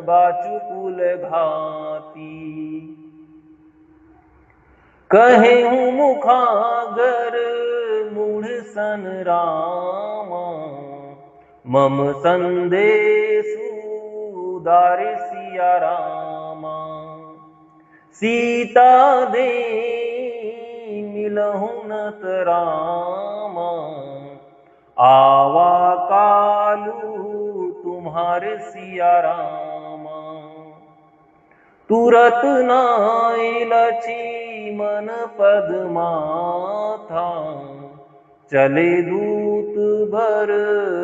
बाचुकुल घाती। कहेहु मुखागर मूढ़ सन रामा, मम संदेशु दार सिया रामा। सीता दे मिलहु नत रामा, आवा कालू तुम्हार सिया रामा। तुरत नाय लक्ष्मण पद माथा, चले दूत भर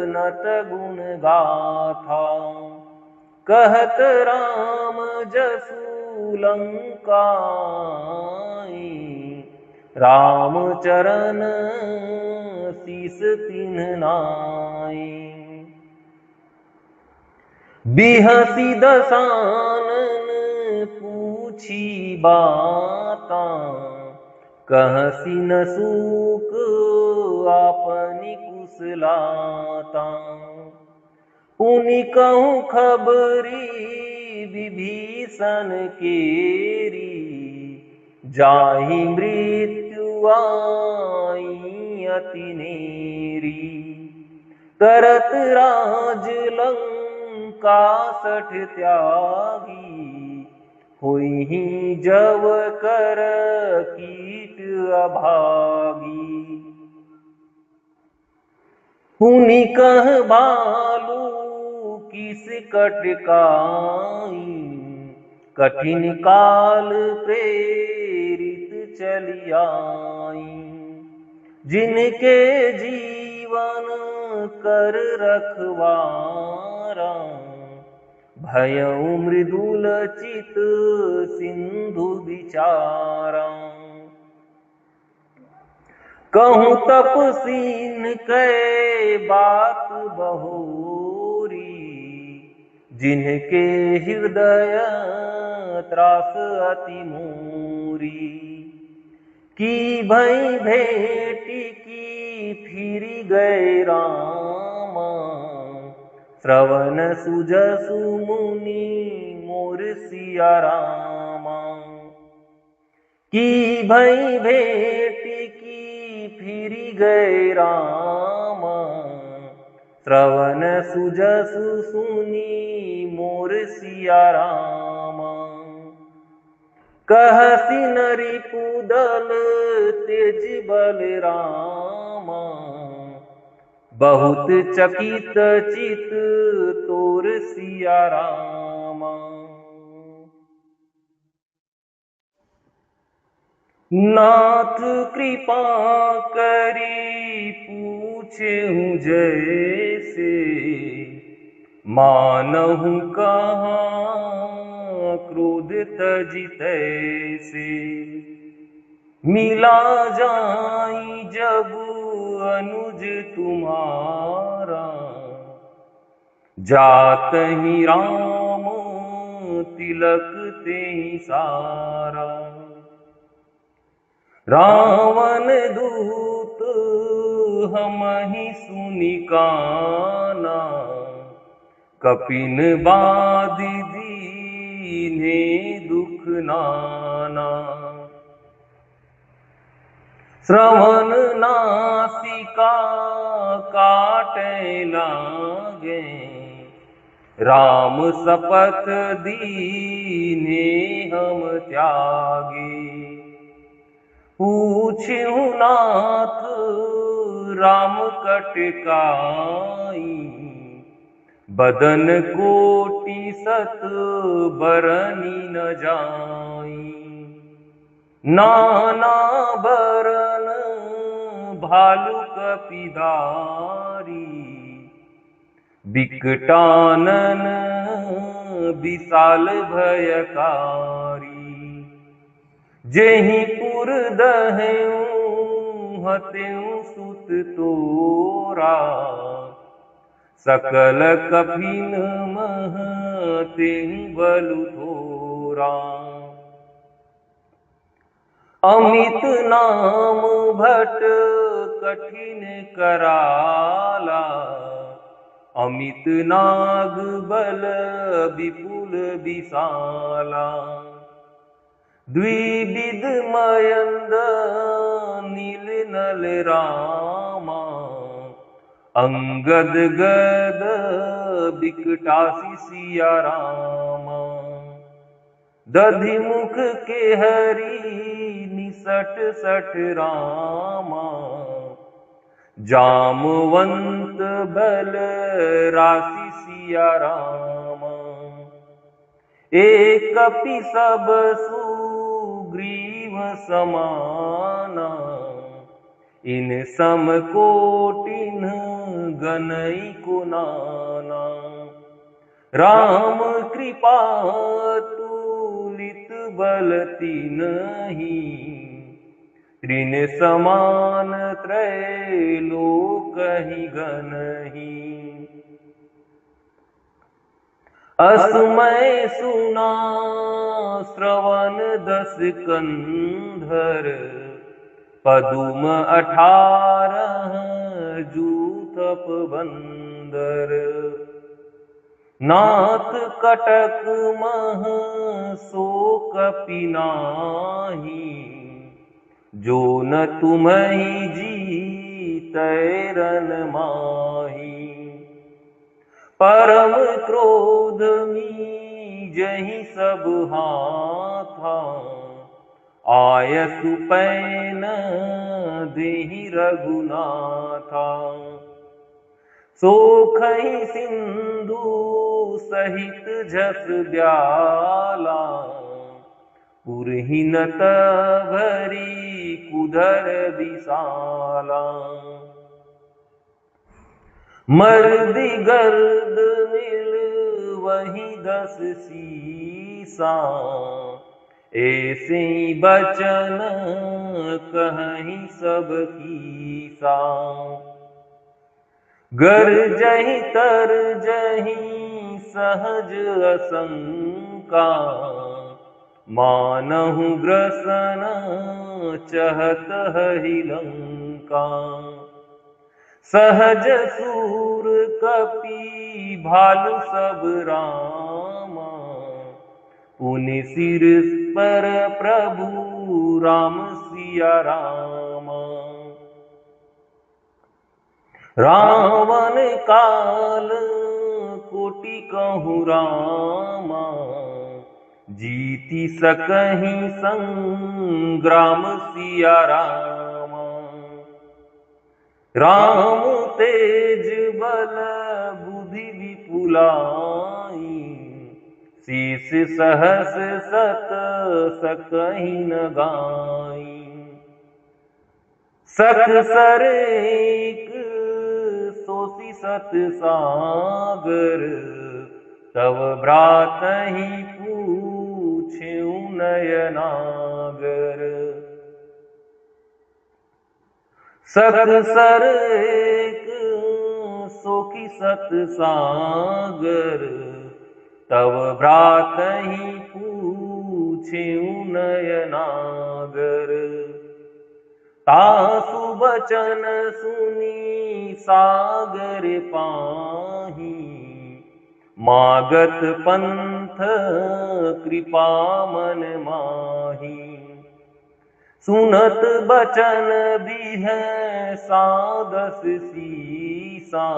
नत गुण गाथा। कहत राम जसु लंका, राम चरण शीस तिन्ह नाई। बिहसी दसानन पूछी बाता, कहसी न सूक आपनी कुशलाता। पुनि कहूँ खबरी विभीषण केरी, जाहि मृत्यु आई अति नेरी। करत राज लंका सठ त्यागी, होइहि जब कर कीट अभागी। पुनि कह भालू किस कटकाई, कठिन काल प्रेरित चली आई। जिनके जीवन कर रखवारा, भयउ मृदुल चित सिंधु विचारा। कहूँ तपसीन कै बात बहोरी, जिनके हृदय त्रास अति मोरी। की भई भेटी की फिरी गए रामा, श्रवण सुजसु मुनि मोर सिया रामा। की भई भेटी की फिरी गए रामा, श्रवण सुजसु सुनी मोर सिया रामा। कहसी नरिपुदल तेज बल रामा, बहुत चकित चित तोर सिया रामा। नाथ कृपा करी पूछेहु जैसे, मानहु कहाँ क्रोध तजि तैसे। मिला जाई जब अनुज तुम्हारा, जातहि राम तिलक तेहि सारा। रावण दूत हम ही सुनी काना, कपिन बादि दीन्हे दुख नाना। श्रवण नासिका काटे लागे, राम शपथ दीन्हे हम त्यागे। पूछ्यु नाथ राम कटकाई, बदन कोटि सत बरनी न जाई। नाना बरन भालु कपिधारी, बिकटानन विशाल भयकारी। जेहि पुर दहेउ हतेउ सुत तोरा, सकल कपिन मह तेहु बलु थोरा। अमित नाम भट कठिन कराला, अमित नाग बल विपुल विशाला। द्विविध मयंद नील नल रामा, अंगद गद बिकटासी सिया रामा। दधिमुख के हरि निसट सठ रामा, जामवंत बल राशि सिया रामा। एक कपि सब सुग्रीव समाना, इन सम कोटिन गनई को नाना। राम कृपा तुलित बल तिन्हि, त्रिन समान त्रैलोक्यहि गनहि। असमय सुना श्रवण दस कंधर, पदुम 18 जूथप बंदर। नाथ कटक मह सो कपि नाहि, जो न तुम्हि जीतै रन माहि। परम क्रोध मीजहि सब हाथा, आयसु पैन देहि रघुनाथा। सोखहि सिंधु सहित झस ब्याला, पुरहिन भरी कुधर विशाला। मर्दि गर्द मिल वही 10 सीसा, ऐसे बचन कहीं सब कीसा। गरजहि तरजहि सहज असंका, मानहु ग्रसन चहत हहि लंका। सहज सूर कपि भालु सब रामा, पुनि सिर पर प्रभु राम सिया रामा। रावण काल कोटि कहूँ रामा, जीति सकहि संग्राम सिया रामा। राम तेज बल बुद्धि विपुलाई, शीस सहस सत सकहि न गाई। सकसर एक सोसी सत सागर, तव भ्रातहि पूछ्यु नयनागर। सकसर एक सोखी सत सागर, तव भ्रातहि पूछ्यु नयनागर। तासु बचन सुनी सागर पाही, मागत पंथ कृपा मन माही। सुनत बचन बिह सादस सीसा,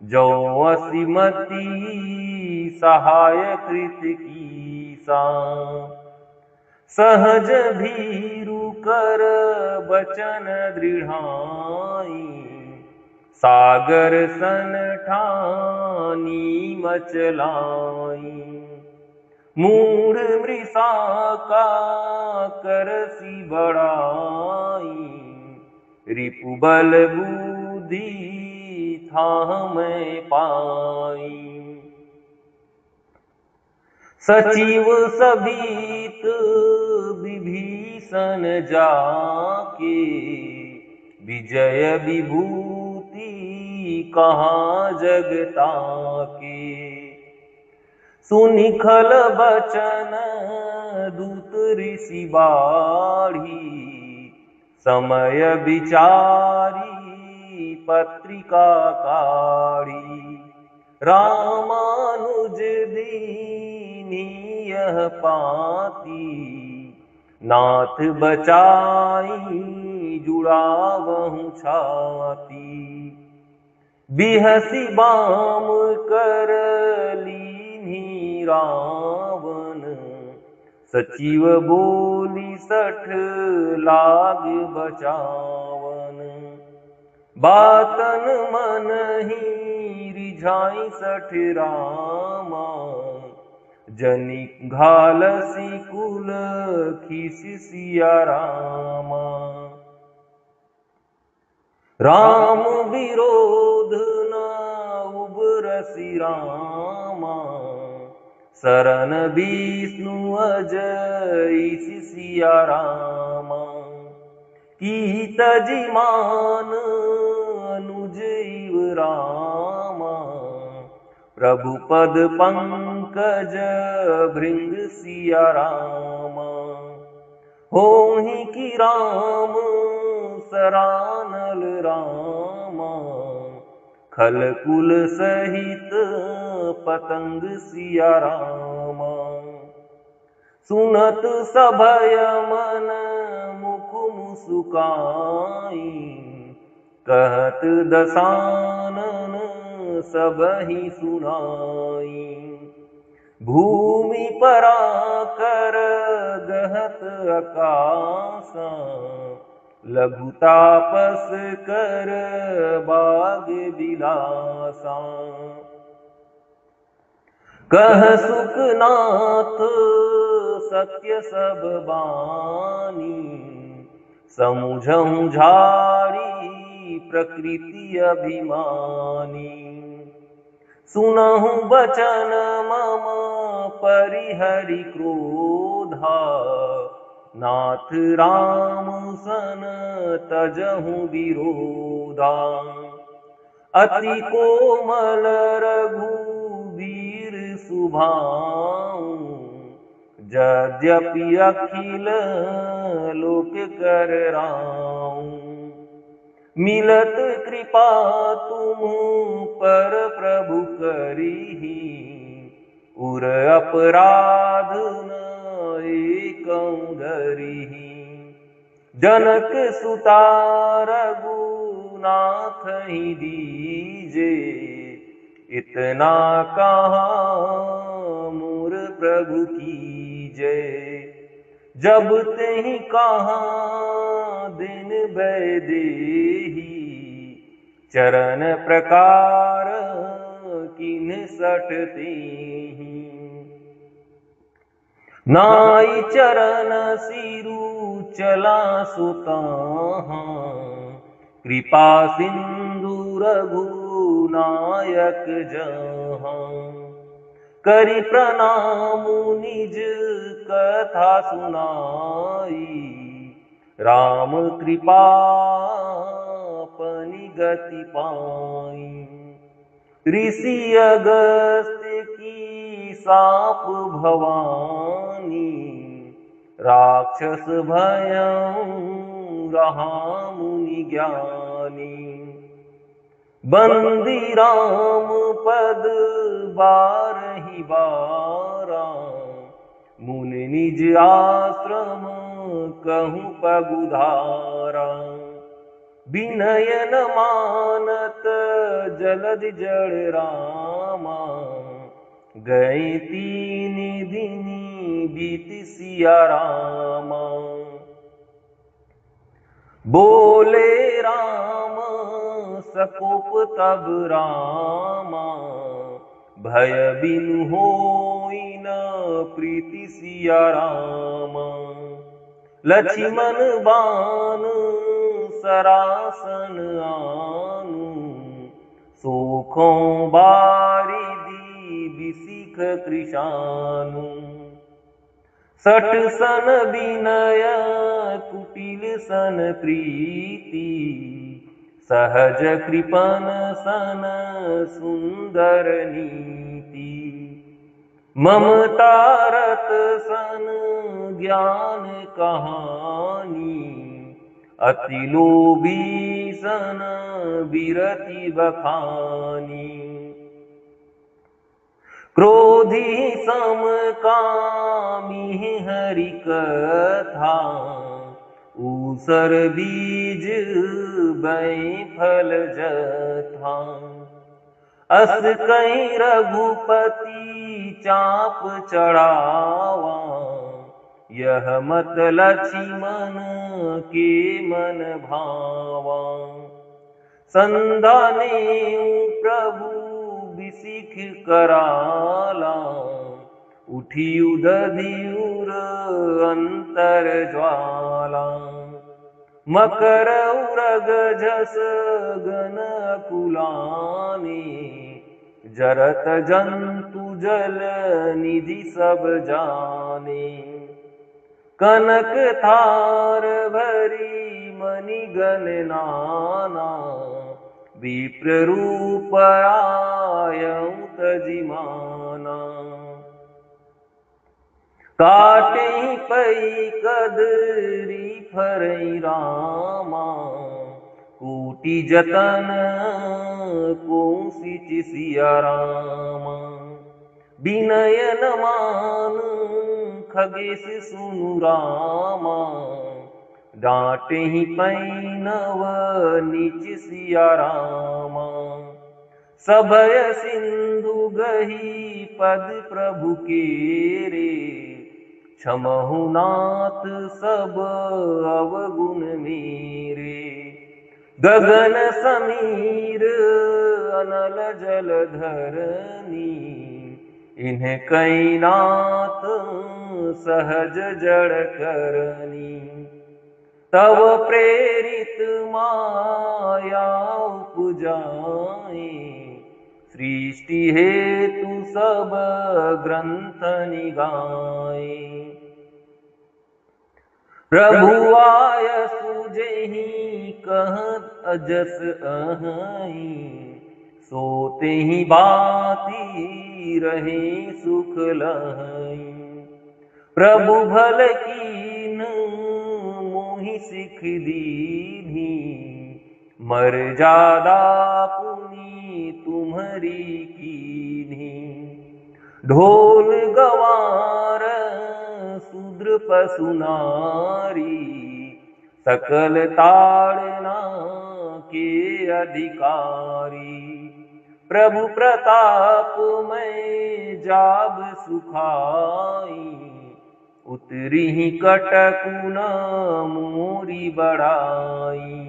जो असिमति सहाय कृत कीसा। सहज भीरु कर बचन दृढ़ाई, सागर सन ठानी मचलाई। मूढ़ मृषा का करसी बढ़ाई, रिपुबल बुद्धि थामहि पाई। सचिव सभीत विभीषण जाके, विजय विभूति कहाँ जगताके। सुनि खल बचन दूत ऋषि बाढ़ी, समय विचारी पत्रिका काढ़ी। रामानुज दीनी यह पाती, नाथ बचाई जुड़ावहु छाती। बिहसी बाम कर लीन्ही रावण, सचिव बोली सठ लाग बचावन। बातन मन ही रिझाई सठ रामा, जनि घालसी कुल खीस सिया रामा। राम विरोध न उबरसी रामा, शरण विष्णु अजय सिया रामा। कीत जिमान अनुज इव रामा, प्रभु पद पंकज भृंग सिया रामा। होहि की राम सरानल रामा, खल कुल सहित पतंग सिया रामा। सुनत सभय मन मुख मुसुकाई, कहत दसानन सबहि सुनाई। भूमि पराकर गहत आकाशा, लघु तापस कर बाग बिलासा। कह सुखनाथ सत्य सब बानी, समुझहु झाड़ी प्रकृति अभिमानी। सुनहु बचन मम परिहरि क्रोधा, नाथ राम सन तजहु विरोधा। अति कोमल रघुवीर सुभाऊ, यद्यपि अखिल लोक कर राऊ। मिलत कृपा तुम पर प्रभु करिही, उर अपराध न एकौ धरिही। जनक सुता रघुनाथ ही दीजे, इतना कहाँ मोर प्रभु कीजय। जब तेहि कहाँ दिन वैदेही, चरण प्रकार किन सठ तेहि। नाई चरण सिरु चला सुताहा, कृपा सिंधु रघुनायक जहाँ। करि प्रणाम निज कथा सुनाई, राम कृपा पनि गति पाई। ऋषि अगस्त्य की साप भवानी, राक्षस भयं रहा मुनि ज्ञानी। बंदी राम पद बारहि बारा, मुनि निज आश्रम कहूँ पगुधारा। विनय न मानत जलधि जड़ रामा, गए तीन दिनी बीति सिया रामा। बोले राम सकोप तब रामा, भय बिनु होई न प्रीति सिया रामा। लक्ष्मण बाण सरासन आनु, सोखों बारिदी बिसिख कृशानु। सठ सन विनय कुटिल सन प्रीति, सहज कृपन सन सुंदर नीति। ममता रत सन ज्ञान कहानी, अति लोभी सन बिरति बखानी। क्रोधी सम कामी हरि कथा, ऊसर बीज बै फल जथा। अस कहीं रघुपति चाप चढ़ावा, यह मत लक्ष्मण के मन भावा। संधाने प्रभु बिसिख कराला, उठी उदधिउर अंतर ज्वाला। मकर उरग झस गन कुलाने, जरत जंतु जल निधि सब जाने। कनक थार भरी मणिगण नाना, विप्र रूप आयउ तजिमाना। काटे पई कदरी फरई रामा, कोटि जतन को सिच सिया रामा। विनय न मान खगेश सुनु रामा, डांटे ही पैनव नीच सिया रामा। सभय सिंधु गही पद प्रभु केरे, क्षमहु नाथ सब अवगुण मेरे। गगन समीर अनल जल धरनी, इन्हें कई नाथ सहज जड़ करनी। तव प्रेरित माया उपजाए, सृष्टि हेतु सब ग्रंथ निगाए। प्रभु आय सुजेहि कहत अजस अहई, सोते ही बाती रहे सुख लहई। प्रभु भल कीन मोहि सिख दीन्ही, मर्यादा पुनि तुम्हारी कीन्ही। ढोल गवार शूद्र पशु नारी, सकल ताड़ना के अधिकारी। प्रभु प्रताप में जाब सुखाई, उतरी ही कटकु न मोरी बड़ाई।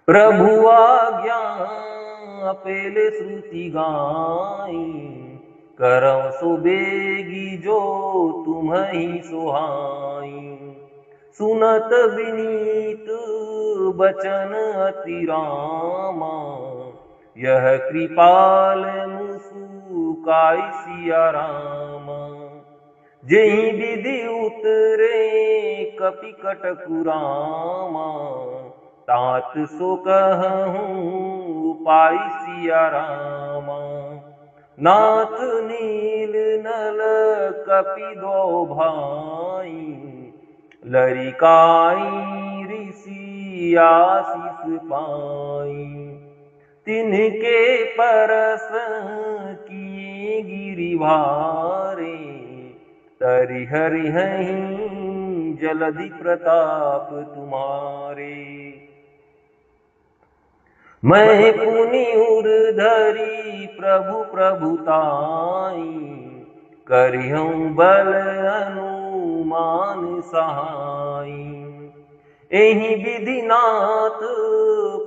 प्रभु आज्ञा अपेल श्रुति गाई, करौ सो बेगी जो तुम्हि सुहाई। सुनत विनीत बचन अति रामा, यह कृपाल मुसुकाई सिया रामा। जेहि विधि उतरे कपि कटकु रामा, तात सो कहूँ उपाय सिया रामा। नाथ नील नल कपि दो भाई, लरिकाई ऋषि आशीष पाई। तिनके परस किए गिरिवारे, तरि हरि हहीं जलधि प्रताप तुम्हारे। मैं पुनि उर्धरि प्रभु प्रभुताई, करिहूँ बल अनुमान सहाई। एहि विधि नाथ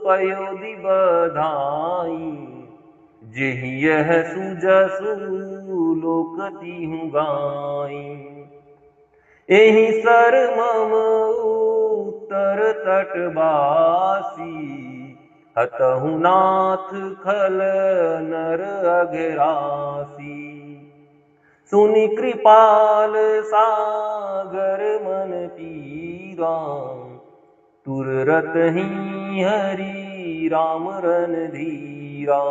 पयोधि बधाई, जेहि यह सुजसु लोक तिहुँ गाई। एहि सर मम उत्तर तटवासी, हतहु नाथ खल नर अघरासी। सुनि कृपाल सागर मन पीरा, तुररतहि हरि राम रणधीरा।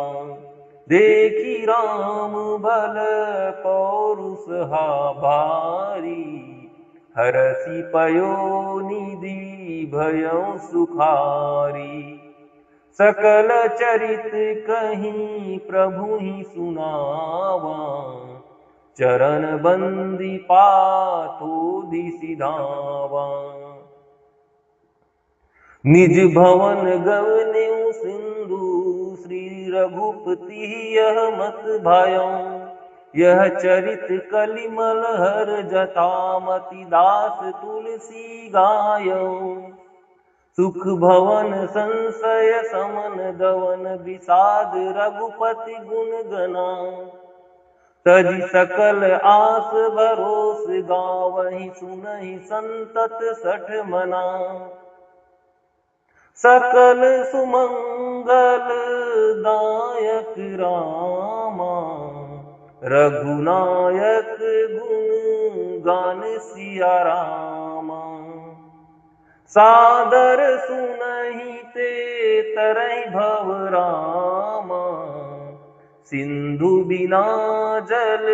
देखी राम बल पौरुष हा भारी, हरषि पयोनिधि भयउ सुखारी। सकल चरित कहीं प्रभु ही सुनावा, चरण बंदी पाथोधि सिधावा। निज भवन गवन्यु सिंधु श्री रघुपति यह मत भायौ। यह चरित कलिमल हर जटामति दास तुलसी गायौ। सुख भवन संशय समन दवन विषाद रघुपति गुण गना। तजि सकल आस भरोस गावहि सुनहि संतत सठ मना। सकल सुमंगल दायक रामा, रघुनायक गुण गान सिया रामा। सादर सुनहि ते तरहि भव रामा, सिंधु बिना जल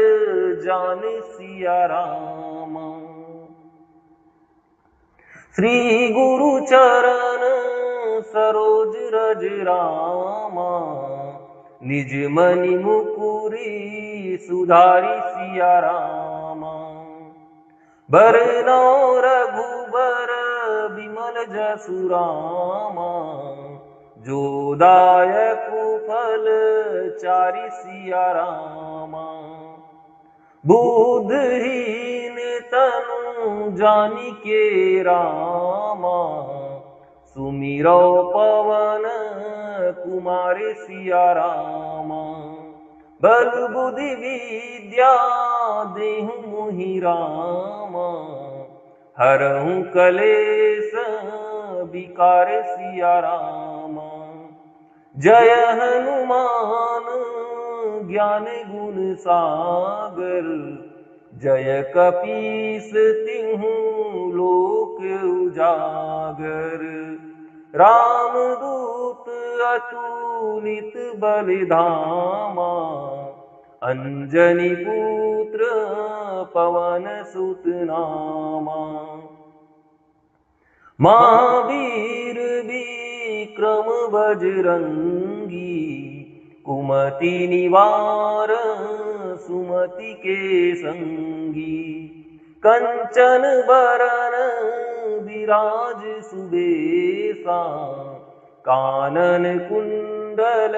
जान सिया रामा। श्री गुरु चरण सरोज रज रामा, निज मनि मुकुरि सुधारि सिया रामा। बरनौ रघुबर बिमल जसु रामा, जो दायकु फल चारि सिया रामा। बुद्धहीन तनु जानिके रामा, सुमिरौ पवन कुमार सिया रामा। बल बुद्धि विद्या देहु मोहि रामा, हरहु कलेश विकार सिया रामा। जय हनुमान ज्ञान गुण सागर, जय कपीस तिहु लोक उजागर। रामदूत अतुलित बल धामा, अंजनी पुत्र पवन सुत नामा। महावीर विक्रम बजरंगी, कुमति निवार सुमति के संगी। कंचन बरन विराज सुबेसा, कानन कुंडल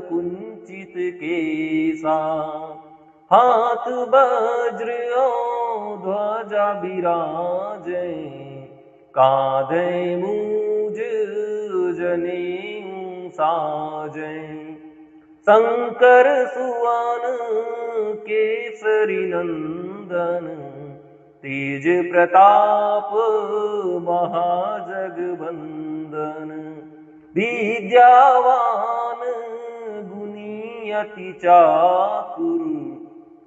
कुंचित केसा। हाथ वज्र और ध्वजा बिराजे, कांधे मूज जनेऊ साजे। शंकर सुवन केसरी नंदन, तेज प्रताप महाजगवंदन। विद्यावान गुणी अति चातुर,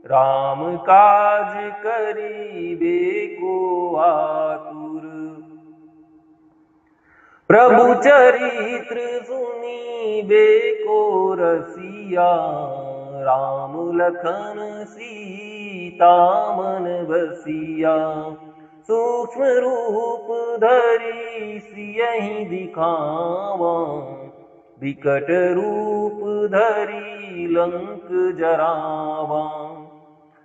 राम काज करिबे को आतुर। प्रभु चरित्र सुनिबे को रसिया, राम लखन सीता मन बसिया। सूक्ष्म रूप धरी सियहि दिखावा, विकट रूप धरी लंक जरावा।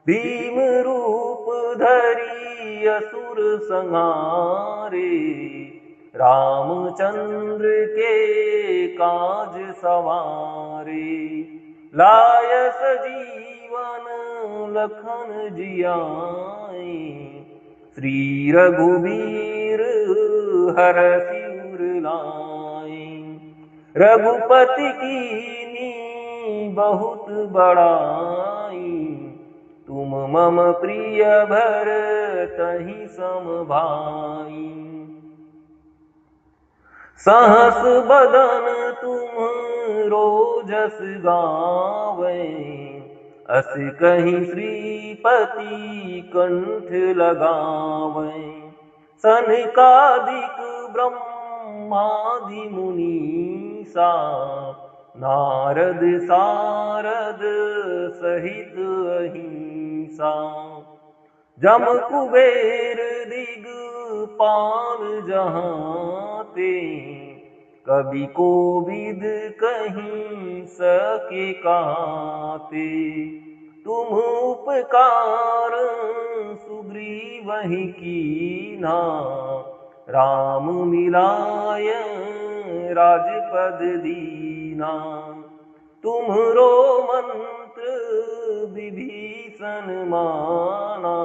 भीम रूप धरी असुर संहारे, रामचंद्र के काज सवारे। लाय सजीवन लखन जियाए, श्री रघुबीर हरषि उर लाए। रघुपति कीन्ही बहुत बड़ाई, तुम मम प्रिय भरतहि सम भाई। सहस बदन तुम रोजस गावै, अस कहीं श्रीपति कंठ लगावै। सनकादिक ब्रह्मादि मुनीसा, नारद सारद सहित अहिंसा। जम कुबेर दिगपाल जहांते, कवि कोविद कहीं सके कहाते। तुम उपकार सुग्रीवहि कीन्हा, राम मिलाय राजपद दीना। तुम्हरो मंत्र विभीषण माना,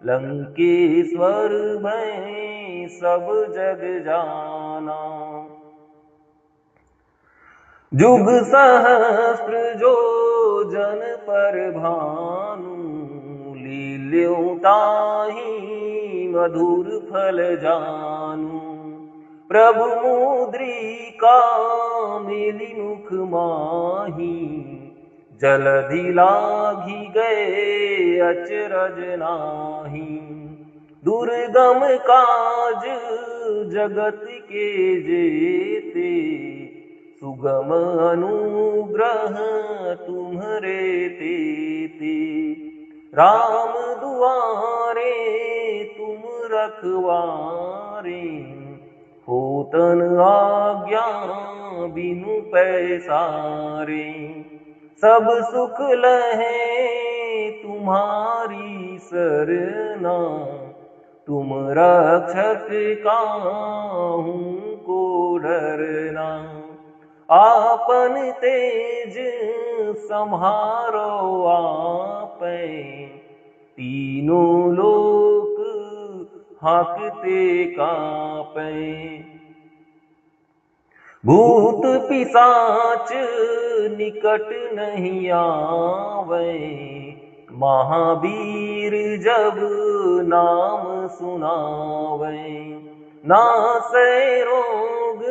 लंकेश्वर भय सब जग जाना। जुग सहस्त्र जो जन पर भानु, लील्यों ताहि मधुर फल जानू। प्रभु मुद्रिका मिली मुख माही, जलधि लाघि गए अचरज नाही। दुर्गम काज जगत के जेते, सुगम अनुग्रह तुम्हरे तेते। राम दुआरे तुम रखवारे, होतन आज्ञा बिनु पैसारे। सब सुख लहे तुम्हारी सरना, तुम रक्षक काहू को डरना। आपन तेज सम्हारो आपै, तीनों लोक हांकते कांपै। भूत पिशाच निकट नहीं आवै, महावीर जब नाम सुनावै। नासै रोग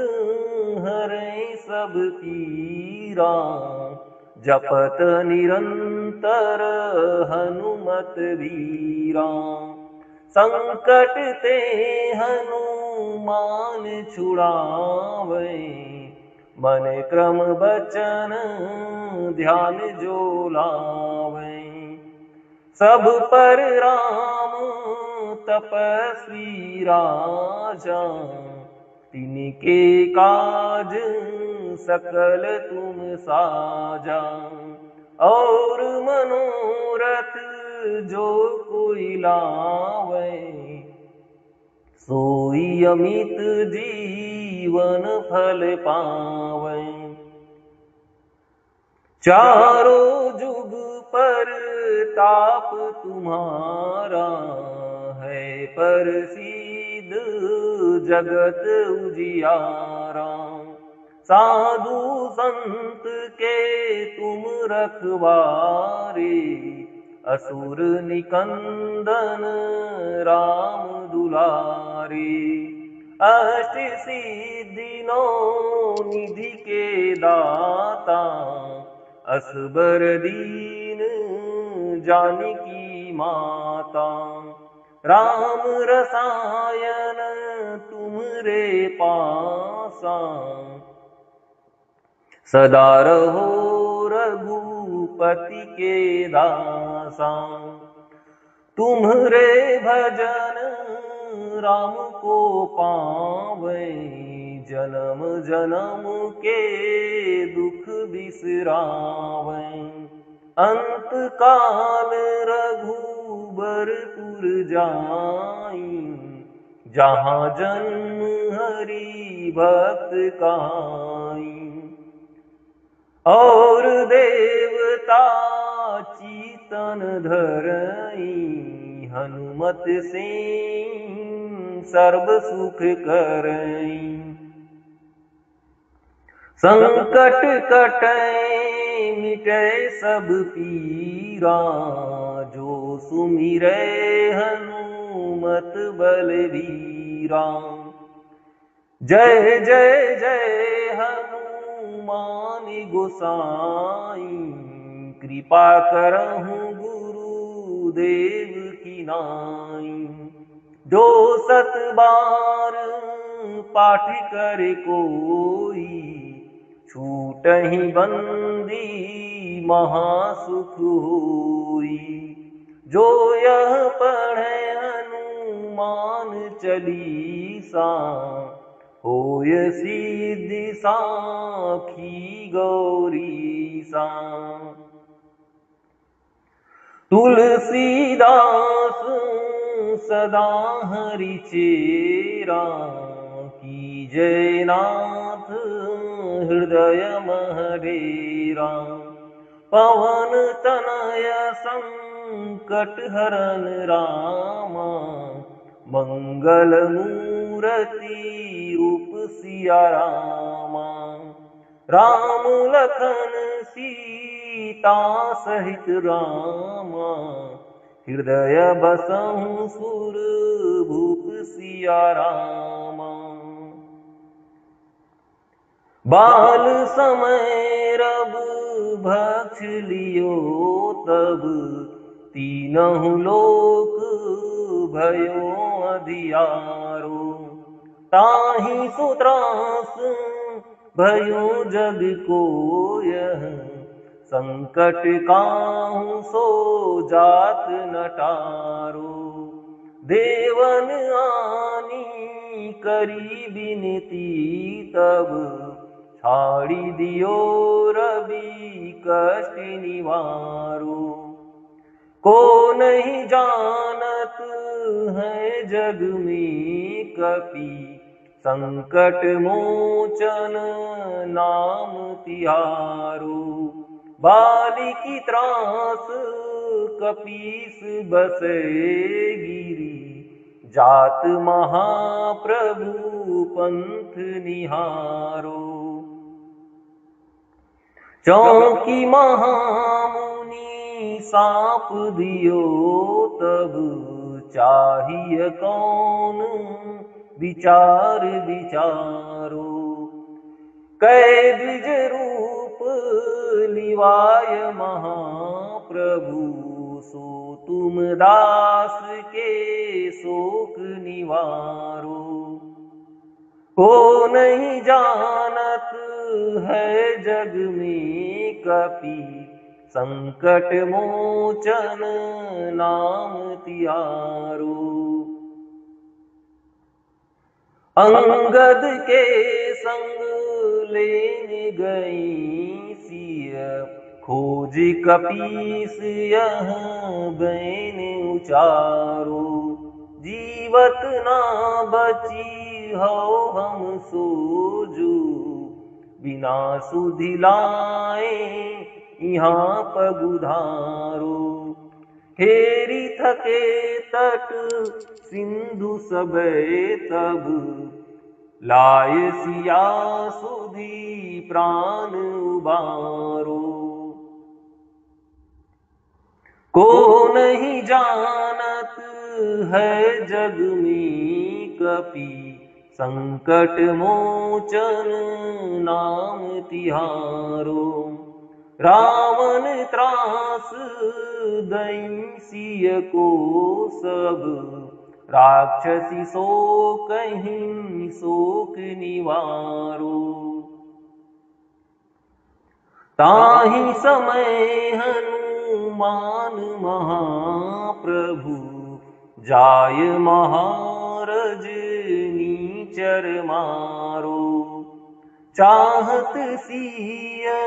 हरै सब पीरा, जपत निरंतर हनुमत वीरा। संकट ते हनुमान छुड़ावै, मन क्रम बचन ध्यान जो लावै। सब पर राम तपस्वी राजा, तिनके काज सकल तुम साजा। और मनोरथ जो कोई लावै, सोई अमित जीवन फल पावै। चारों जुग पर ताप तुम्हारा, है प्रसिद्ध जगत उजियारा। साधु संत के तुम रखवारे, असुर निकंदन राम दुलारे। अष्ट सिद्धि नौ निधि के दाता, असबर दीन जानकी माता। राम रसायन तुम्हरे पासा, सदा रहो रघुपति के दासा। तुम्हरे भजन राम को पावै, जन्म जन्म के दुख बिसरावै। अंत काल रघुबरपुर जाई, जहाँ जन्म हरि भक्त कहाई। और देवता चीतन धरई, हनुमत से सर्व सुख करई। संकट कटै मिटै सब पीरा, जो सुमिरै हनुमत बलवीरा। जय जय जय हनुमान गोसाई, कृपा करहु गुरुदेव की नाई। जो 7 बार पाठ कर कोई, छूटहि बंदी महासुख होई। जो यह पढ़े हनुमान चालीसा, होय सिद्धि साखी गौरीसा। तुलसीदास सदा हरि चेरा, कीजय नाथ हृदय मह डेरा। पवन तनय संकट हरन रामा, मंगल मूर्ति रूप सिया रामा। राम लखन सीता सहित रामा, हृदय बसहु सुर भूप सिया रामा। बाल समय रब भक्ष लियो तब, तीनहु लोक भयो अधियारो। ताहि सो त्रास भयो जग कोयह, संकट काहू सो जात न टारो। देवन आनी करी बिनती तब, छाड़ी दियो रवि कष्ट निवारो। को नहीं जानत है जग में कपि, संकट मोचन नाम तिहारो। बालिकी त्रास कपीस बसे गिरी, जात महाप्रभु पंथ निहारो। चौकी महामुनि साप दियो तब, चाहिए कौन विचार विचारो। कै द्विज रूप लिवाय महाप्रभु, सो तुम दास के शोक निवारो। को नहीं जानत है जग में कपि, संकट मोचन नाम तिहारो। अंगद के संग लेने गई सिय, खोज कपीस यह बैन उचारो। जीवत ना बची हो हम सोजू, बिना सुधि लाए यहाँ पगुधारो। हेरी थके तट सिंधु सबे तब, लाए सिया सुधि प्राण उबारो। को नहीं जानत है जग में कपि, संकट मोचन नाम तिहारो। रावण त्रास दई सिय को सब, राक्षसी सो कहीं शोक निवारो। ताहि समय हनुमान हनुमान महाप्रभु जाय महारज नीचर मारो। चाहत सिया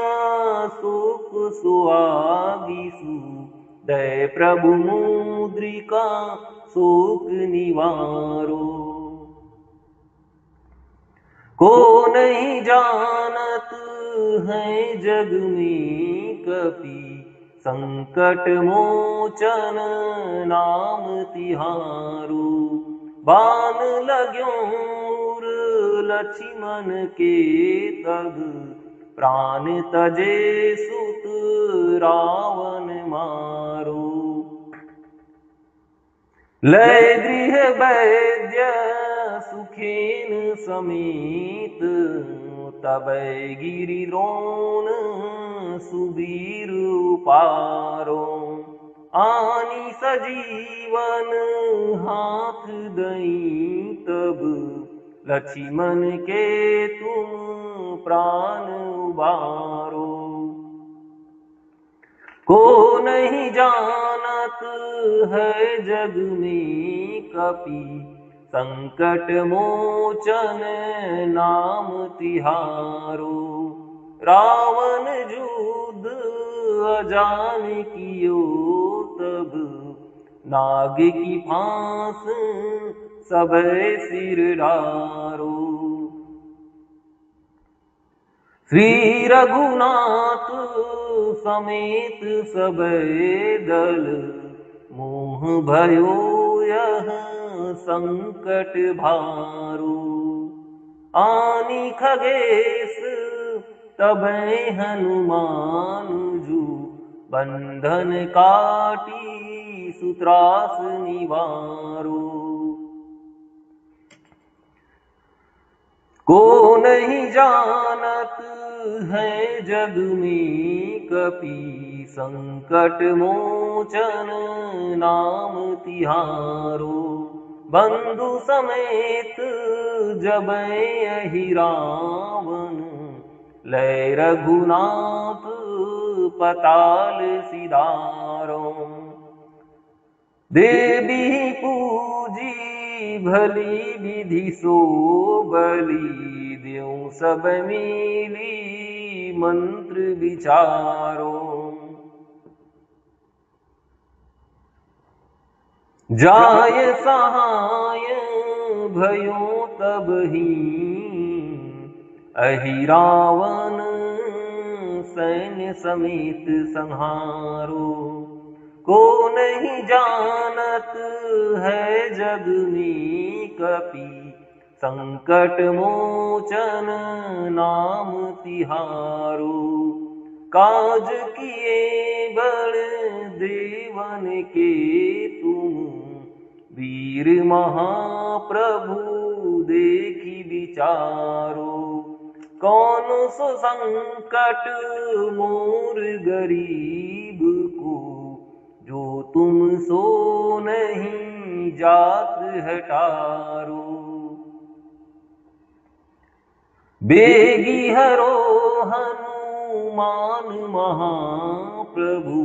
शोक सुहागिसु दय प्रभु मुद्रिका शोक निवारो। को नहीं जानत है जग में कपि संकट मोचन नाम तिहारो। बान लाग्यों लक्ष्मण के तब प्राण तजे सुत रावण मारो। लय गृह वैद्य सुखेन समेत तबै गिरिद्रोण सुबीर पारो। आनी सजीवन हाथ दई तब लक्ष्मण के तुम प्राण उबारो। को नहीं जानत है जग में कपि संकट मोचन नाम तिहारो। रावण युद्ध अजान कियो तब नाग की फांस सबे सिर डारो। श्री रघुनाथ समेत सबे दल मोह भयो यह संकट भारो। आनी खगेश तबै हनुमान जू बंधन काटी सुत्रास निवारो। को नहीं जानत है जग में कपि संकट मोचन नाम तिहारो। बंधु समेत जब यही रावण लय रघुनाथ पताल सिधारो। देवी पूजी भली विधि सो बलि देव सब मिली मंत्र विचारो। जाय सहाय भयो तब ही अहि रावण सैन्य समेत संहारो। को नहीं जानत है जग में कपि संकट मोचन नाम तिहारो। काज किए बड़ देवन के तुम वीर महाप्रभु देखी विचारो। कौन सो संकट मोर गरीब को जो तुम सो नहीं जात हटारो। बेगी हरो हनुमान महाप्रभु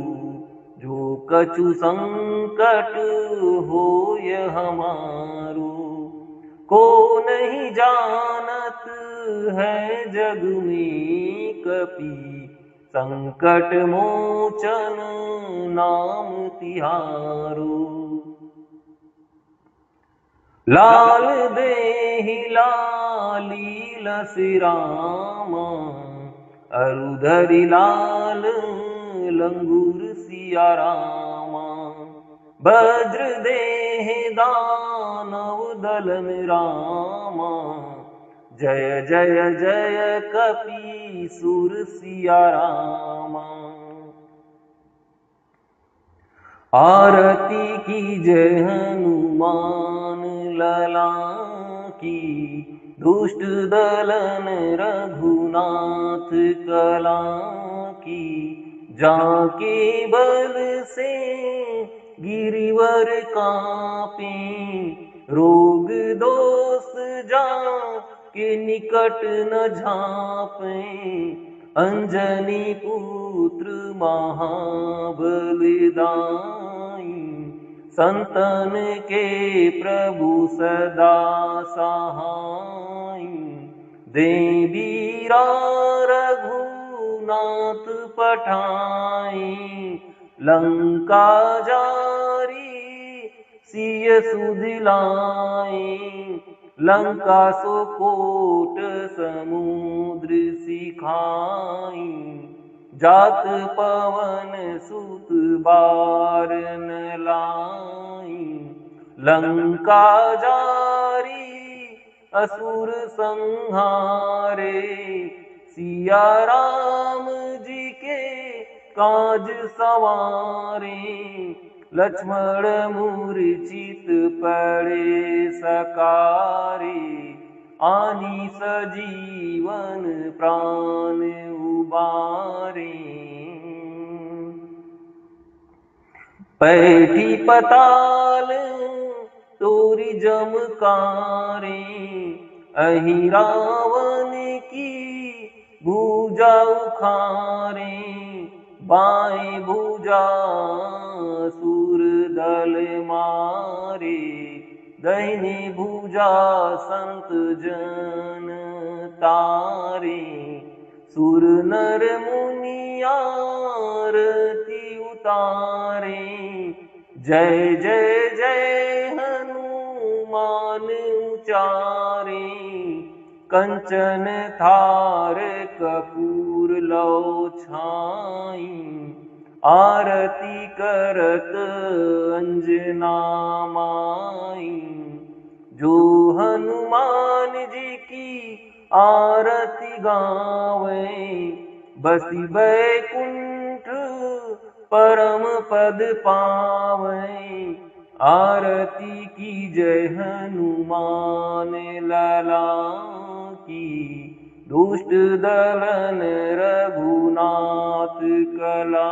जो कछु संकट होय हमारो। को नहीं जानत है जग में कपि संकट मोचन नाम तिहारो। लाल देहि लाली लसि रामा अरुधरि लाल लंगूर सिया रामा। वज्र देह दानव दलन रामा जय जय जय कपि सुर सिया रामा। आरती की जय हनुमान लला की दुष्ट दलन रघुनाथ कला की। जाके बल से गिरिवर कांपे रोग दोष जा के निकट न झांपे। अंजनी पुत्र महाबलिदाई, संतन के प्रभु सदा सहाय। देवीरा रघुनाथ पठाई, लंका जारी सिय सुधिलाई। लंका सोकोट समुद्र सिखाई, जात पवन सुत बारन लाई। लंका जारी असुर संहारे, सिया राम जी के काज सवारे। लक्ष्मण मूर्छित पड़े सकारे, आनी सजीवन प्राण उबारे। पैठी पताल तोरी जमकारे, अहि रावण की भुजा उखारे। बाएं भुजा सुर दल मारे, दाहिनी भुजा संत जन तारे। सुर नर मुनि आरती उतारे, जय जय जय हनुमान उचारे। कंचन थार कपूर लो छाई, आरती करत अंजना माई। जो हनुमान जी की आरती गावे, बसी बैकुंठ परम पद पावे। आरती की जय हनुमान लला की, दुष्ट दलन रघुनाथ कला।